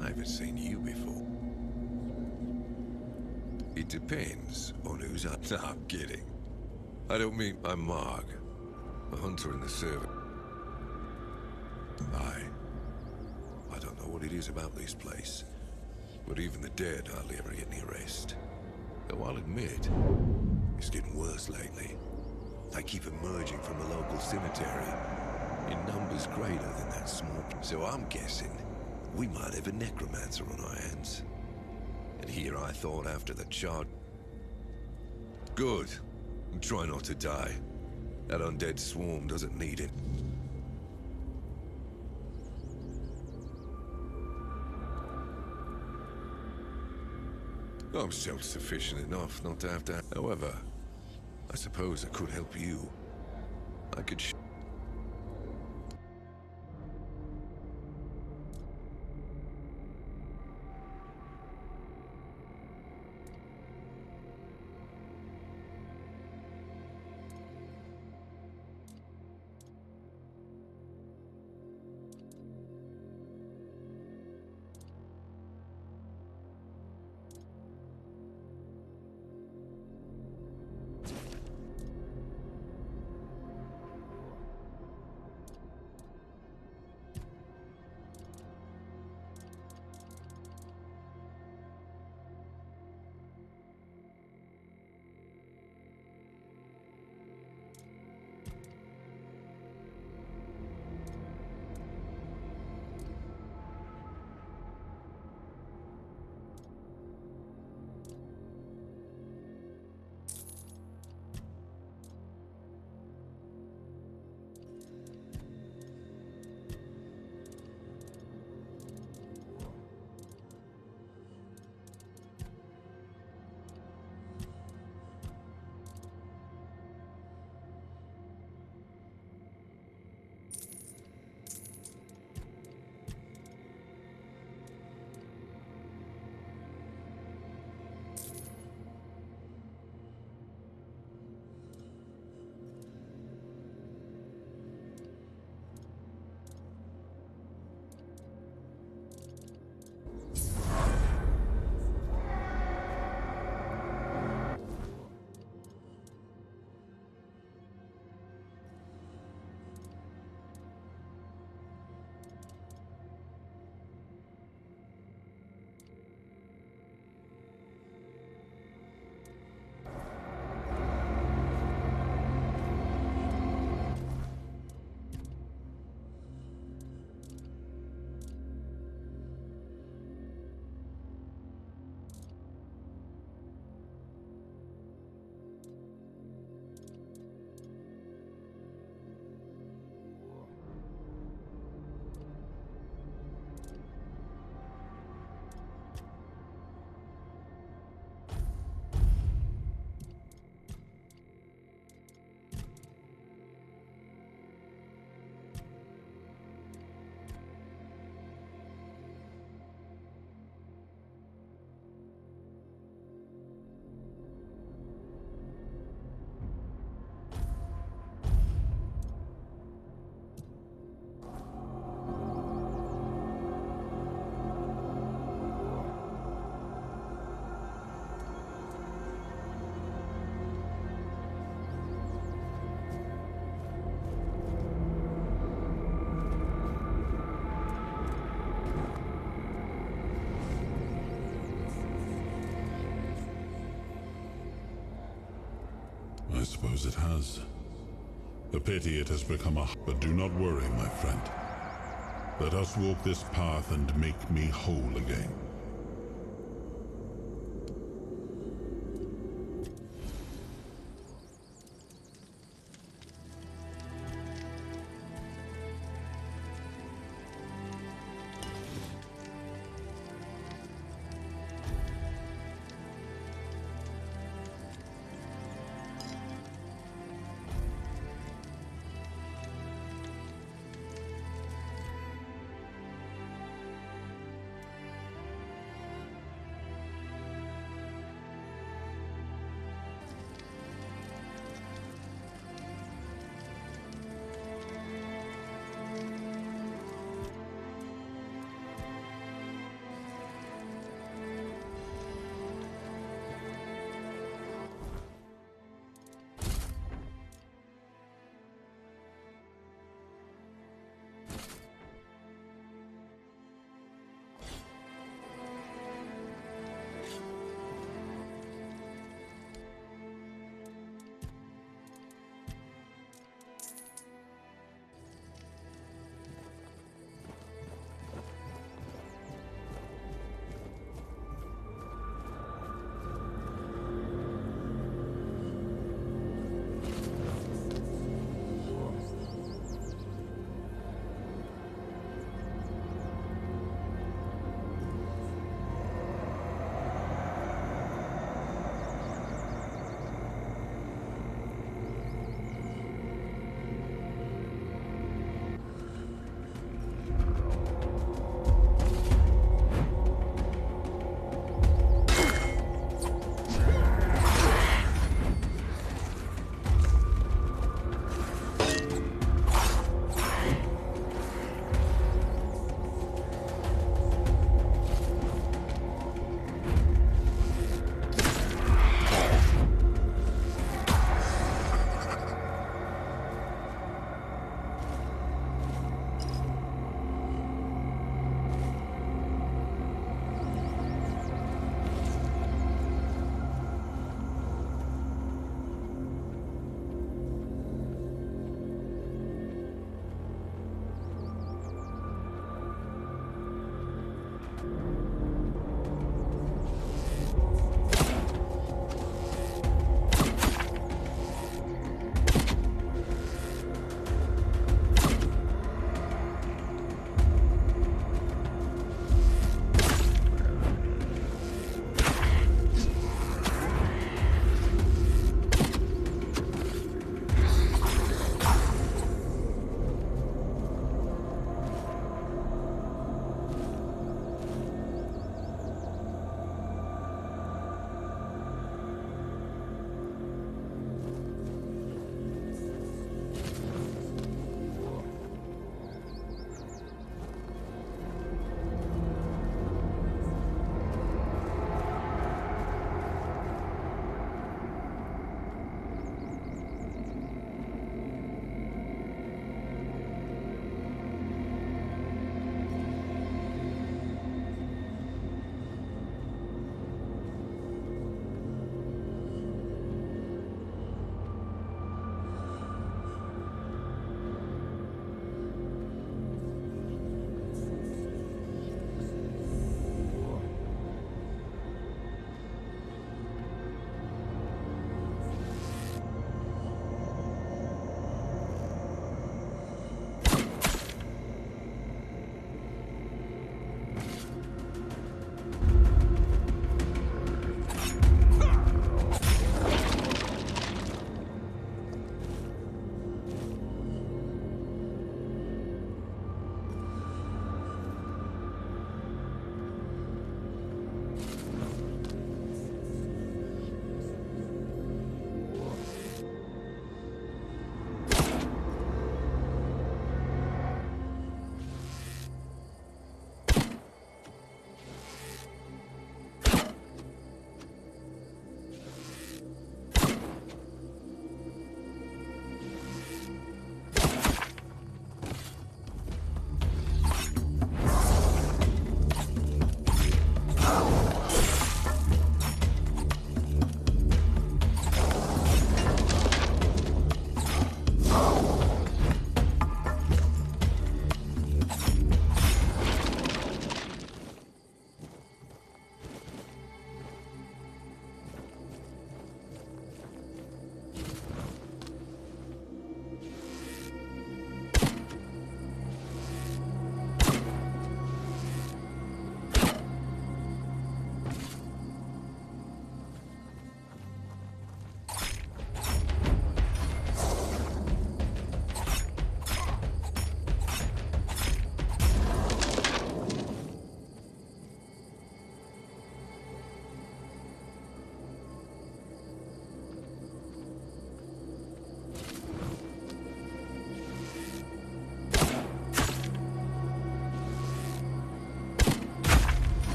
I haven't seen you before. It depends on who's up. No, I'm kidding. I don't mean I'm Marg, a hunter in the service. I don't know what it is about this place, but even the dead hardly ever get any rest. Though I'll admit, it's getting worse lately. They keep emerging from the local cemetery in numbers greater than that small. So I'm guessing we might have a necromancer on our hands. And here I thought after the charge. Good. Try not to die. That undead swarm doesn't need it. I'm self-sufficient enough not to have to. However, I suppose I could help you. I could. I suppose it has. A pity it has become a... But do not worry, my friend. Let us walk this path and make me whole again.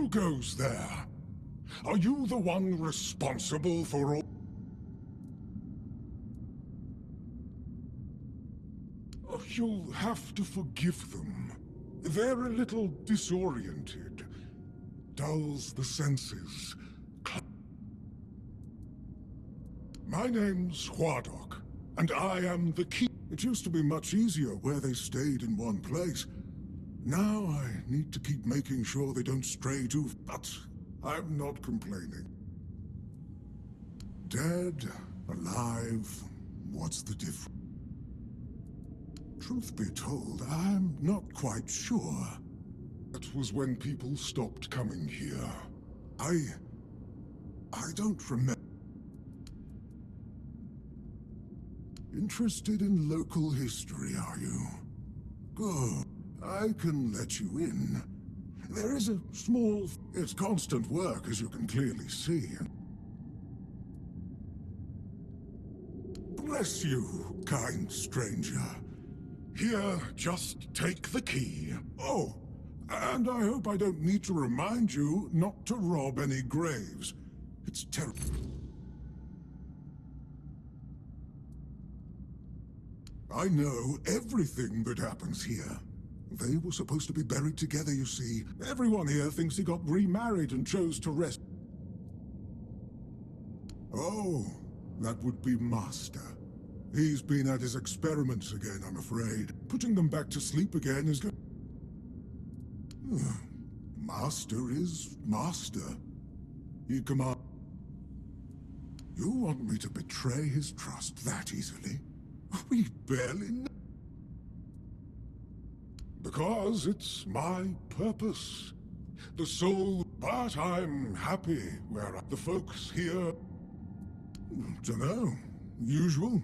Who goes there? Are you the one responsible for all? Oh, you'll have to forgive them. They're a little disoriented. Dulls the senses. My name's Huardok, and I am the key. It used to be much easier where they stayed in one place. Now I need to keep making sure they don't stray too... But I'm not complaining. Dead, alive, what's the difference? Truth be told, I'm not quite sure. That was when people stopped coming here. I don't remember. Interested in local history, are you? Good. I can let you in. There is a small... It's constant work, as you can clearly see. Bless you, kind stranger. Here, just take the key. Oh, and I hope I don't need to remind you not to rob any graves. It's terrible. I know everything that happens here. They were supposed to be buried together, you see. Everyone here thinks he got remarried and chose to rest. Oh, that would be Master. He's been at his experiments again, I'm afraid. Putting them back to sleep again is good. Master is Master. He commands. You want me to betray his trust that easily? We barely know. Because it's my purpose. The soul, but I'm happy where the folks here... Dunno. Usual.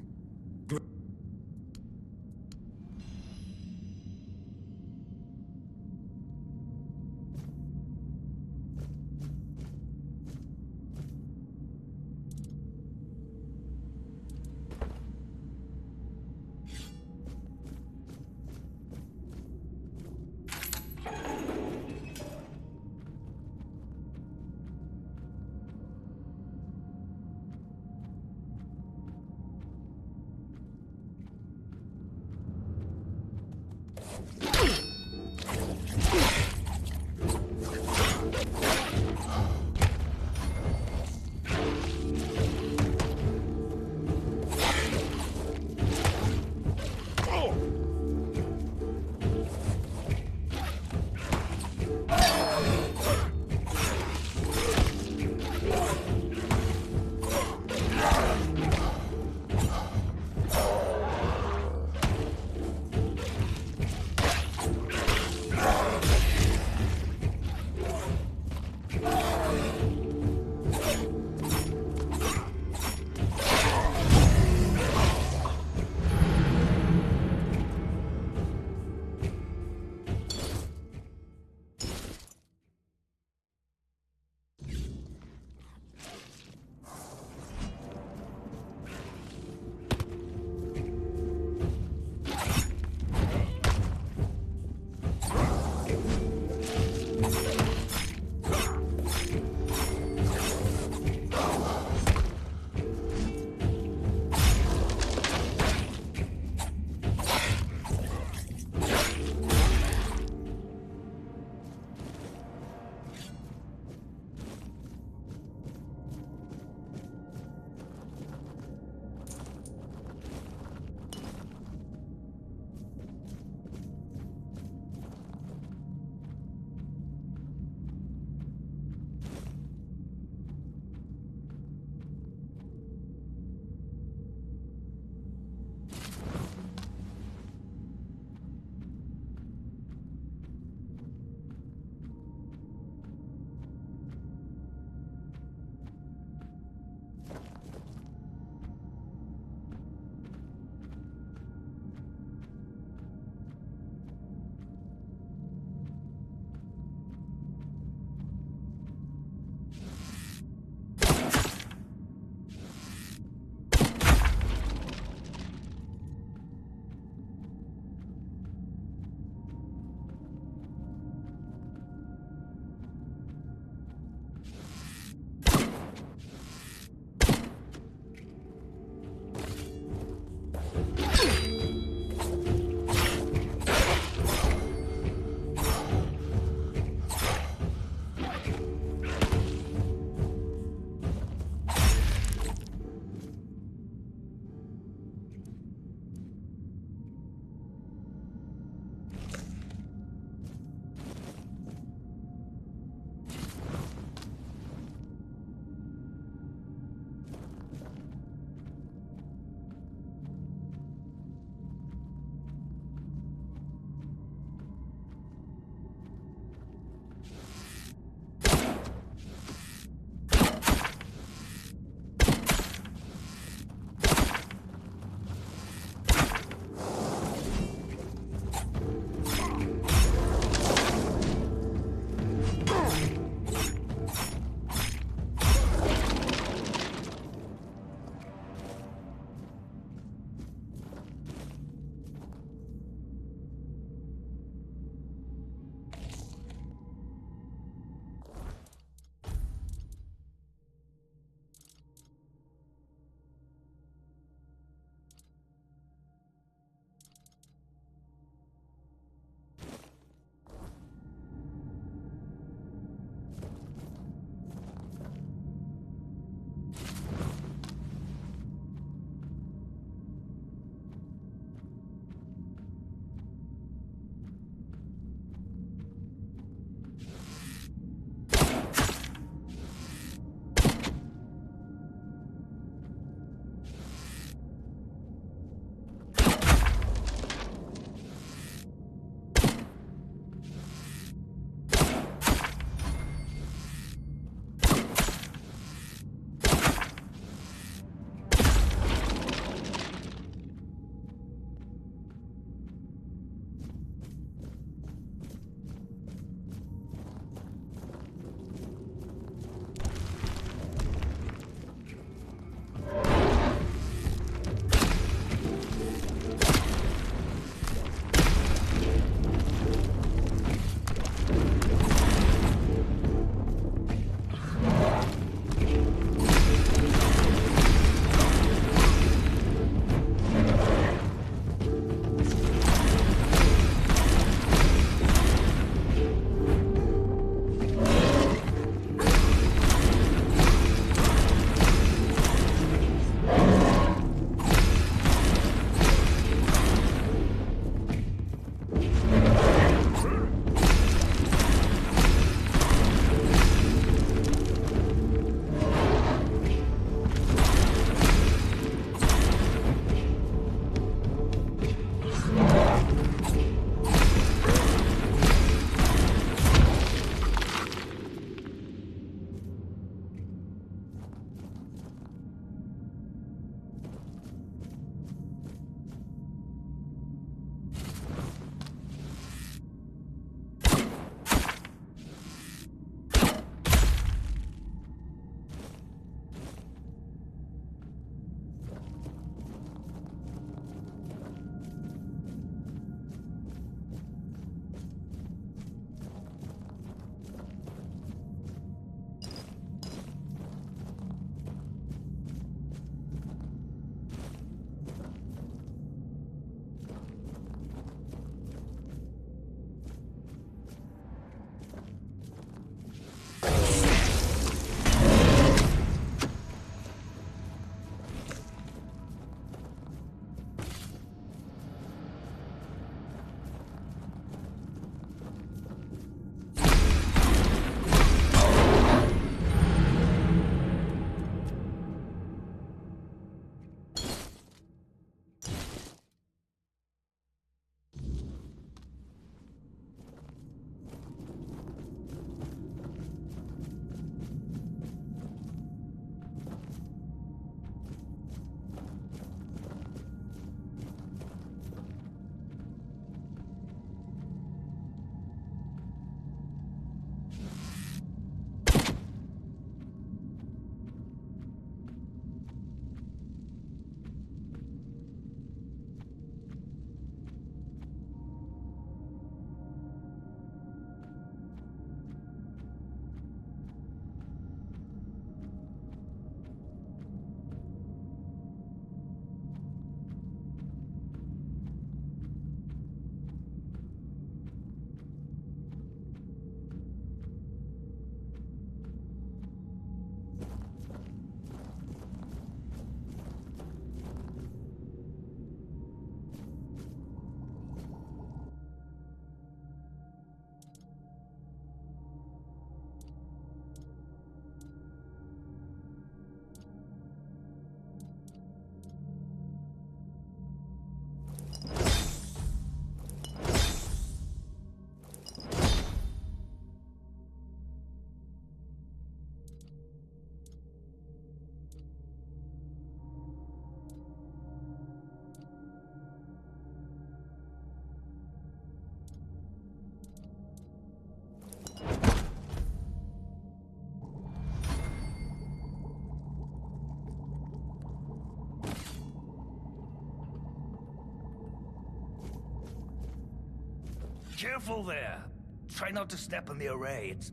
Careful there. Try not to step on the array. It's...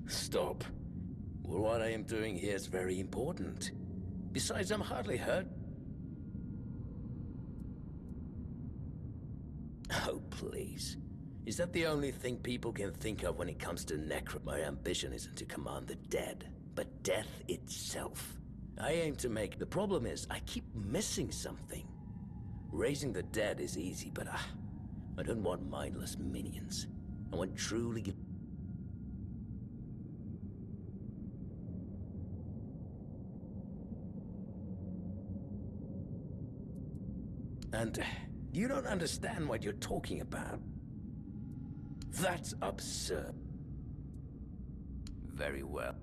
Stop. Well, what I am doing here is very important. Besides, I'm hardly hurt. Oh, please. Is that the only thing people can think of when it comes to necro? My ambition isn't to command the dead, but death itself. I aim to make... The problem is, I keep missing something. Raising the dead is easy, but I don't want mindless minions. I want truly... And you don't understand what you're talking about. That's absurd. Very well.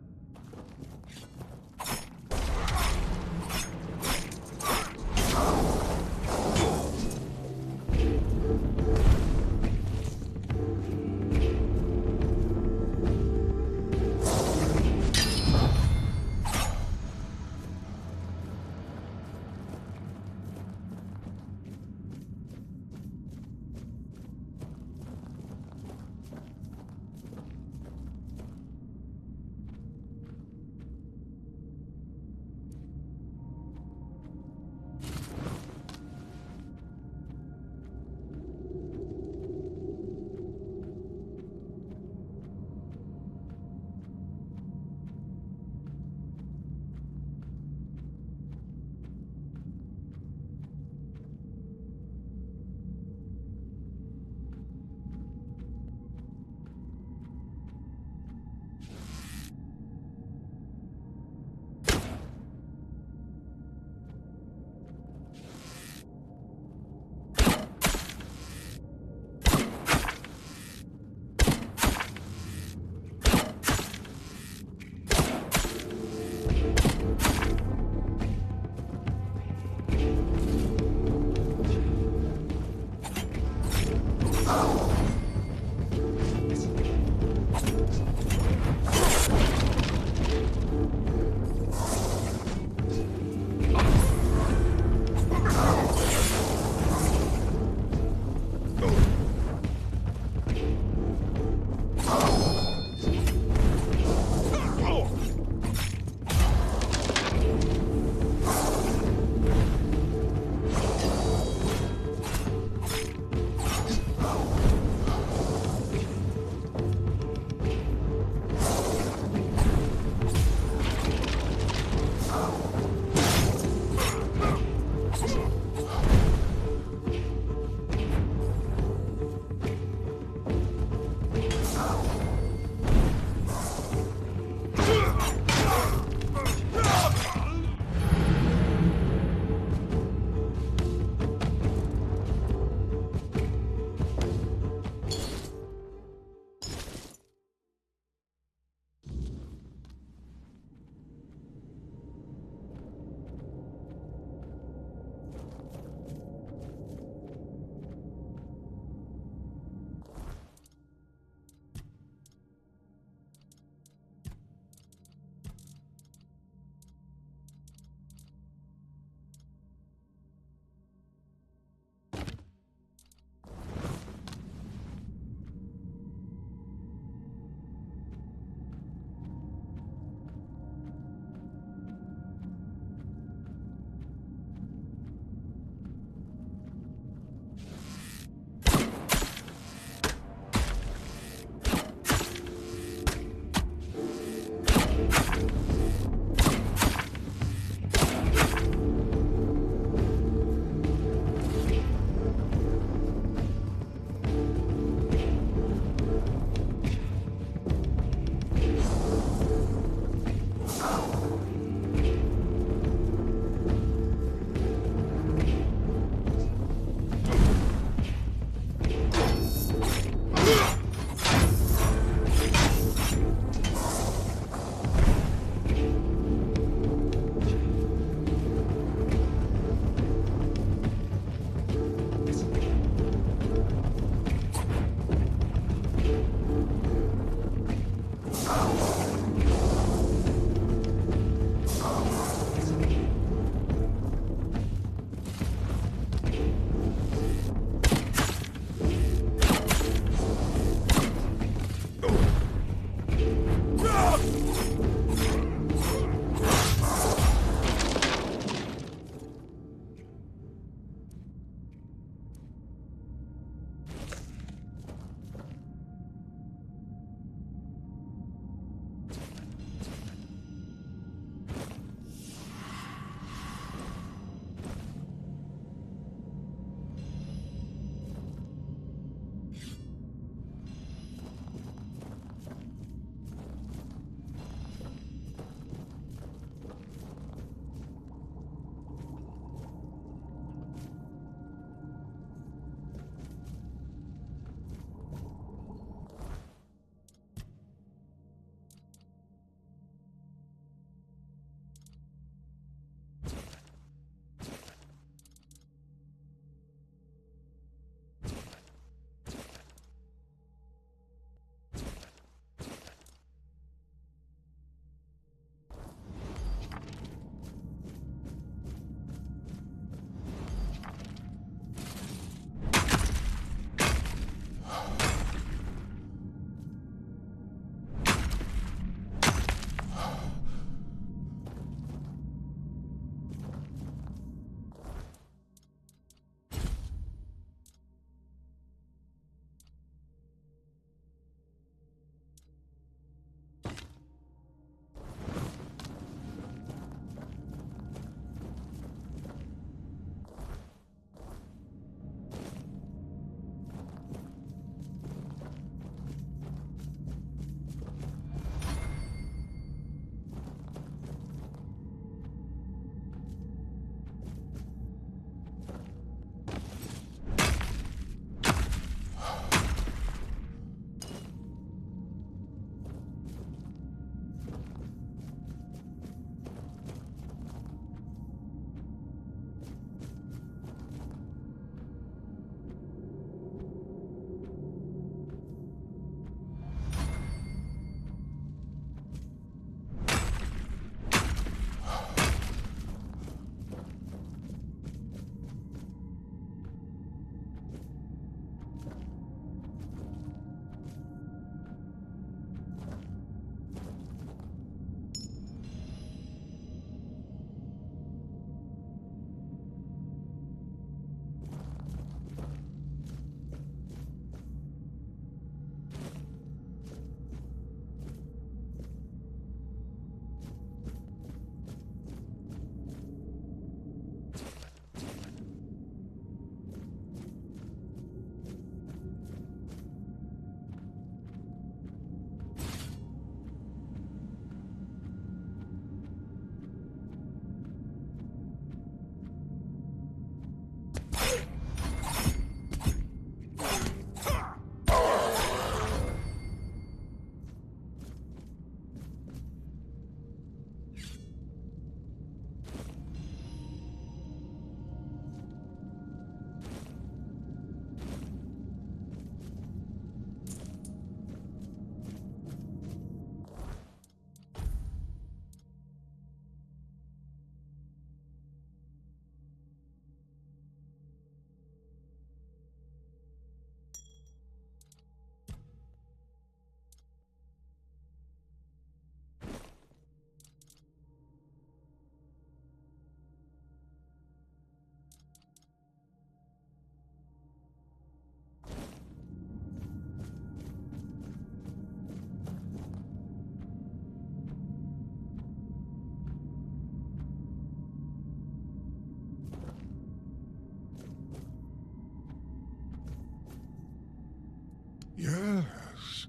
Yes,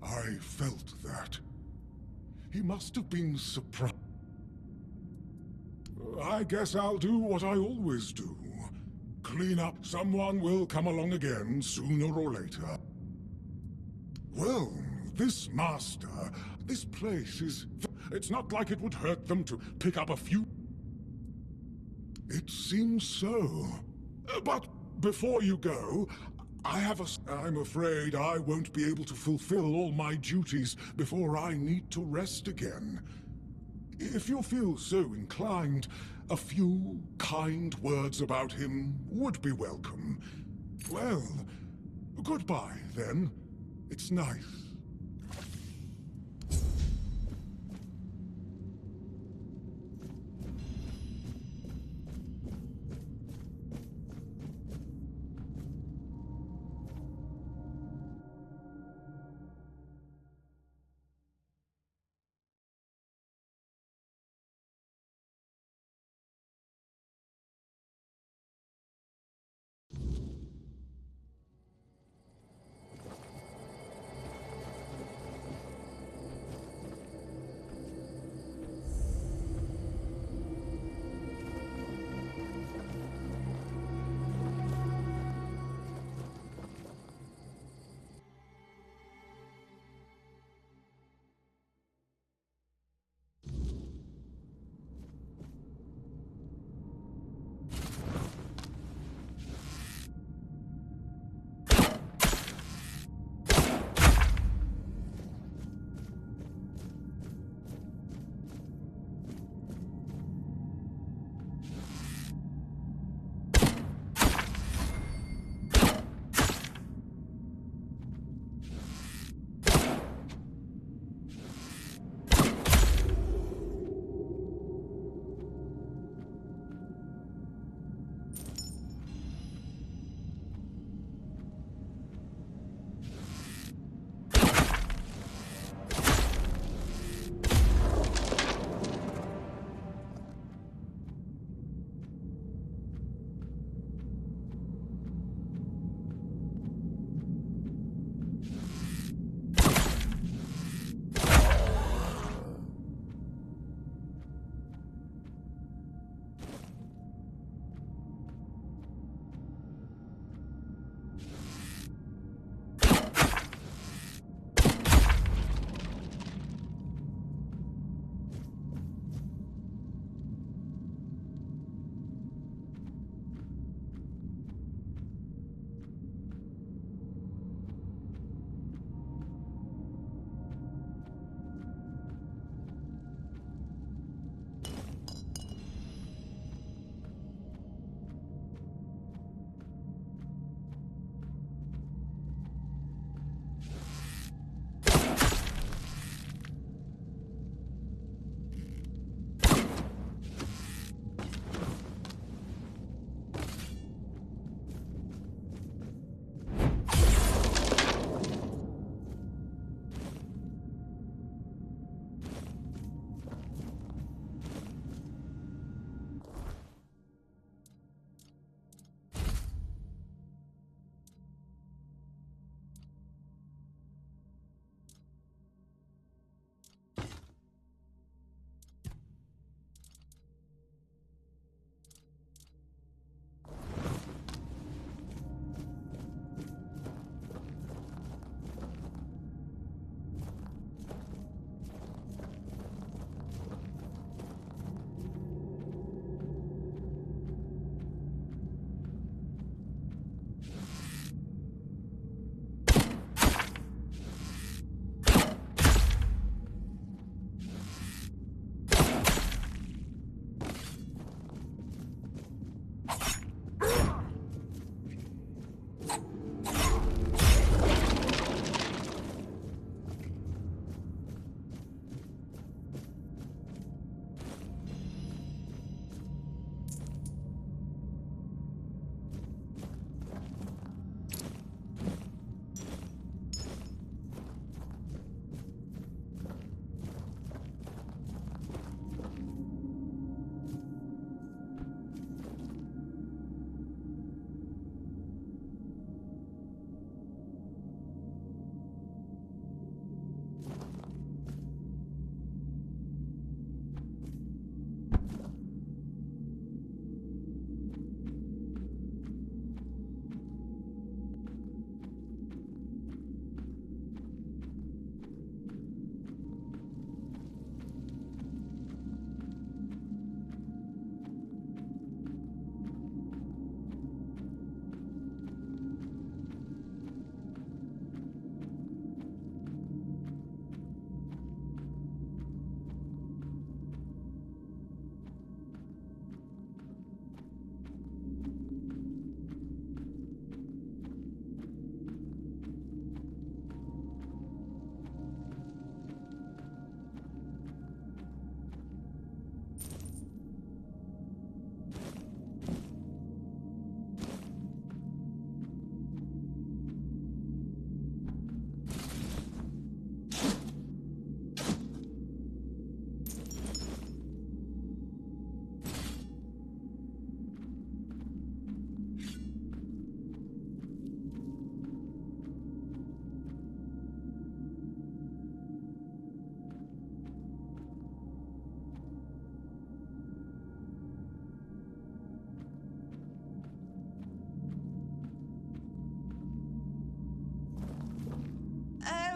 I felt that. He must have been surprised. I guess I'll do what I always do. Clean up. Someone will come along again, sooner or later. Well, this master, this place is... It's not like it would hurt them to pick up a few... It seems so. But before you go, I'm afraid I won't be able to fulfill all my duties before I need to rest again. If you feel so inclined, a few kind words about him would be welcome. Well, goodbye, then. It's nice.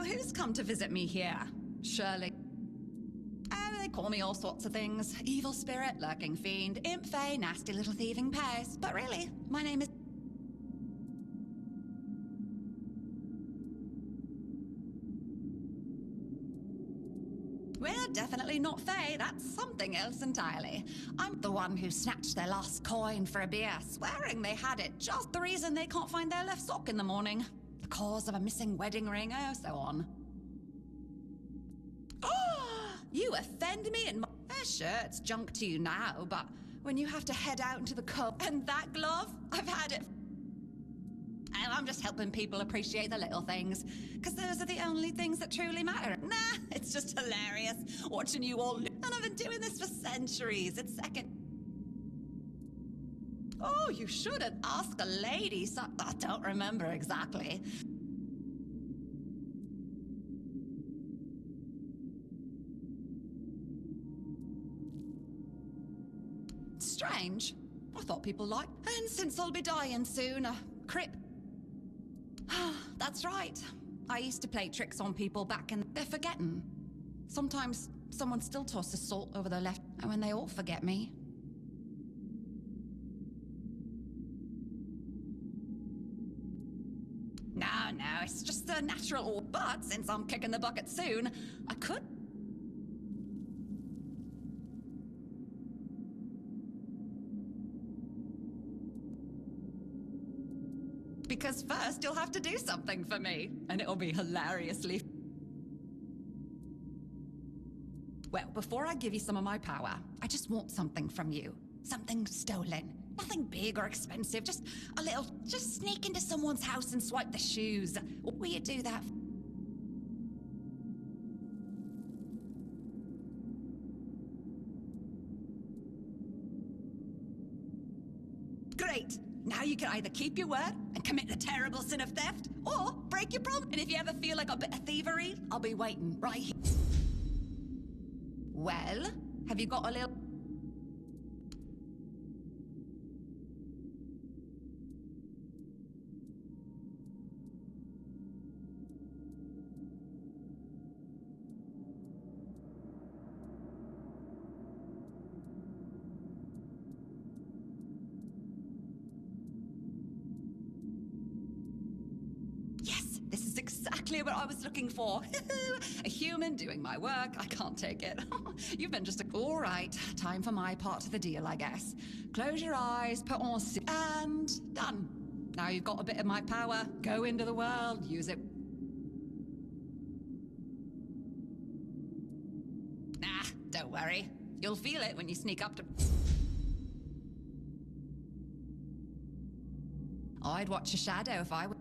who's come to visit me here? Surely. Oh, they call me all sorts of things. Evil spirit, lurking fiend, imp fae, nasty little thieving pest. But really, my name is... We're definitely not fae, that's something else entirely. I'm the one who snatched their last coin for a beer, swearing they had it, just the reason they can't find their left sock in the morning. The cause of a missing wedding ring, oh, so on. Oh, you offend me and sure, it's junk to you now, but when you have to head out into the cold and that glove, I've had it. And I'm just helping people appreciate the little things, because those are the only things that truly matter. Nah, it's just hilarious watching you all. And I've been doing this for centuries. It's second. Oh, you shouldn't ask a lady. So I don't remember exactly. Strange. I thought people liked. And since I'll be dying soon, a crip. That's right. I used to play tricks on people back in... They're forgetting. Sometimes someone still tosses salt over their left... And when they all forget me. No, it's just a natural... But since I'm kicking the bucket soon, I could... Because first you'll have to do something for me, and it'll be hilariously... Well, before I give you some of my power, I just want something from you. Something stolen. Nothing big or expensive, just a little... Just sneak into someone's house and swipe the shoes. Will you do that? Great! Now you can either keep your word and commit the terrible sin of theft, or break your promise. And if you ever feel like a bit of thievery, I'll be waiting right here. Well, have you got a little... Yes, this is exactly what I was looking for. A human doing my work. I can't take it. You've been just a... All right, time for my part of the deal, I guess. Close your eyes, put on... And done. Now you've got a bit of my power. Go into the world, use it. Nah, don't worry. You'll feel it when you sneak up to... I'd watch a shadow if I were...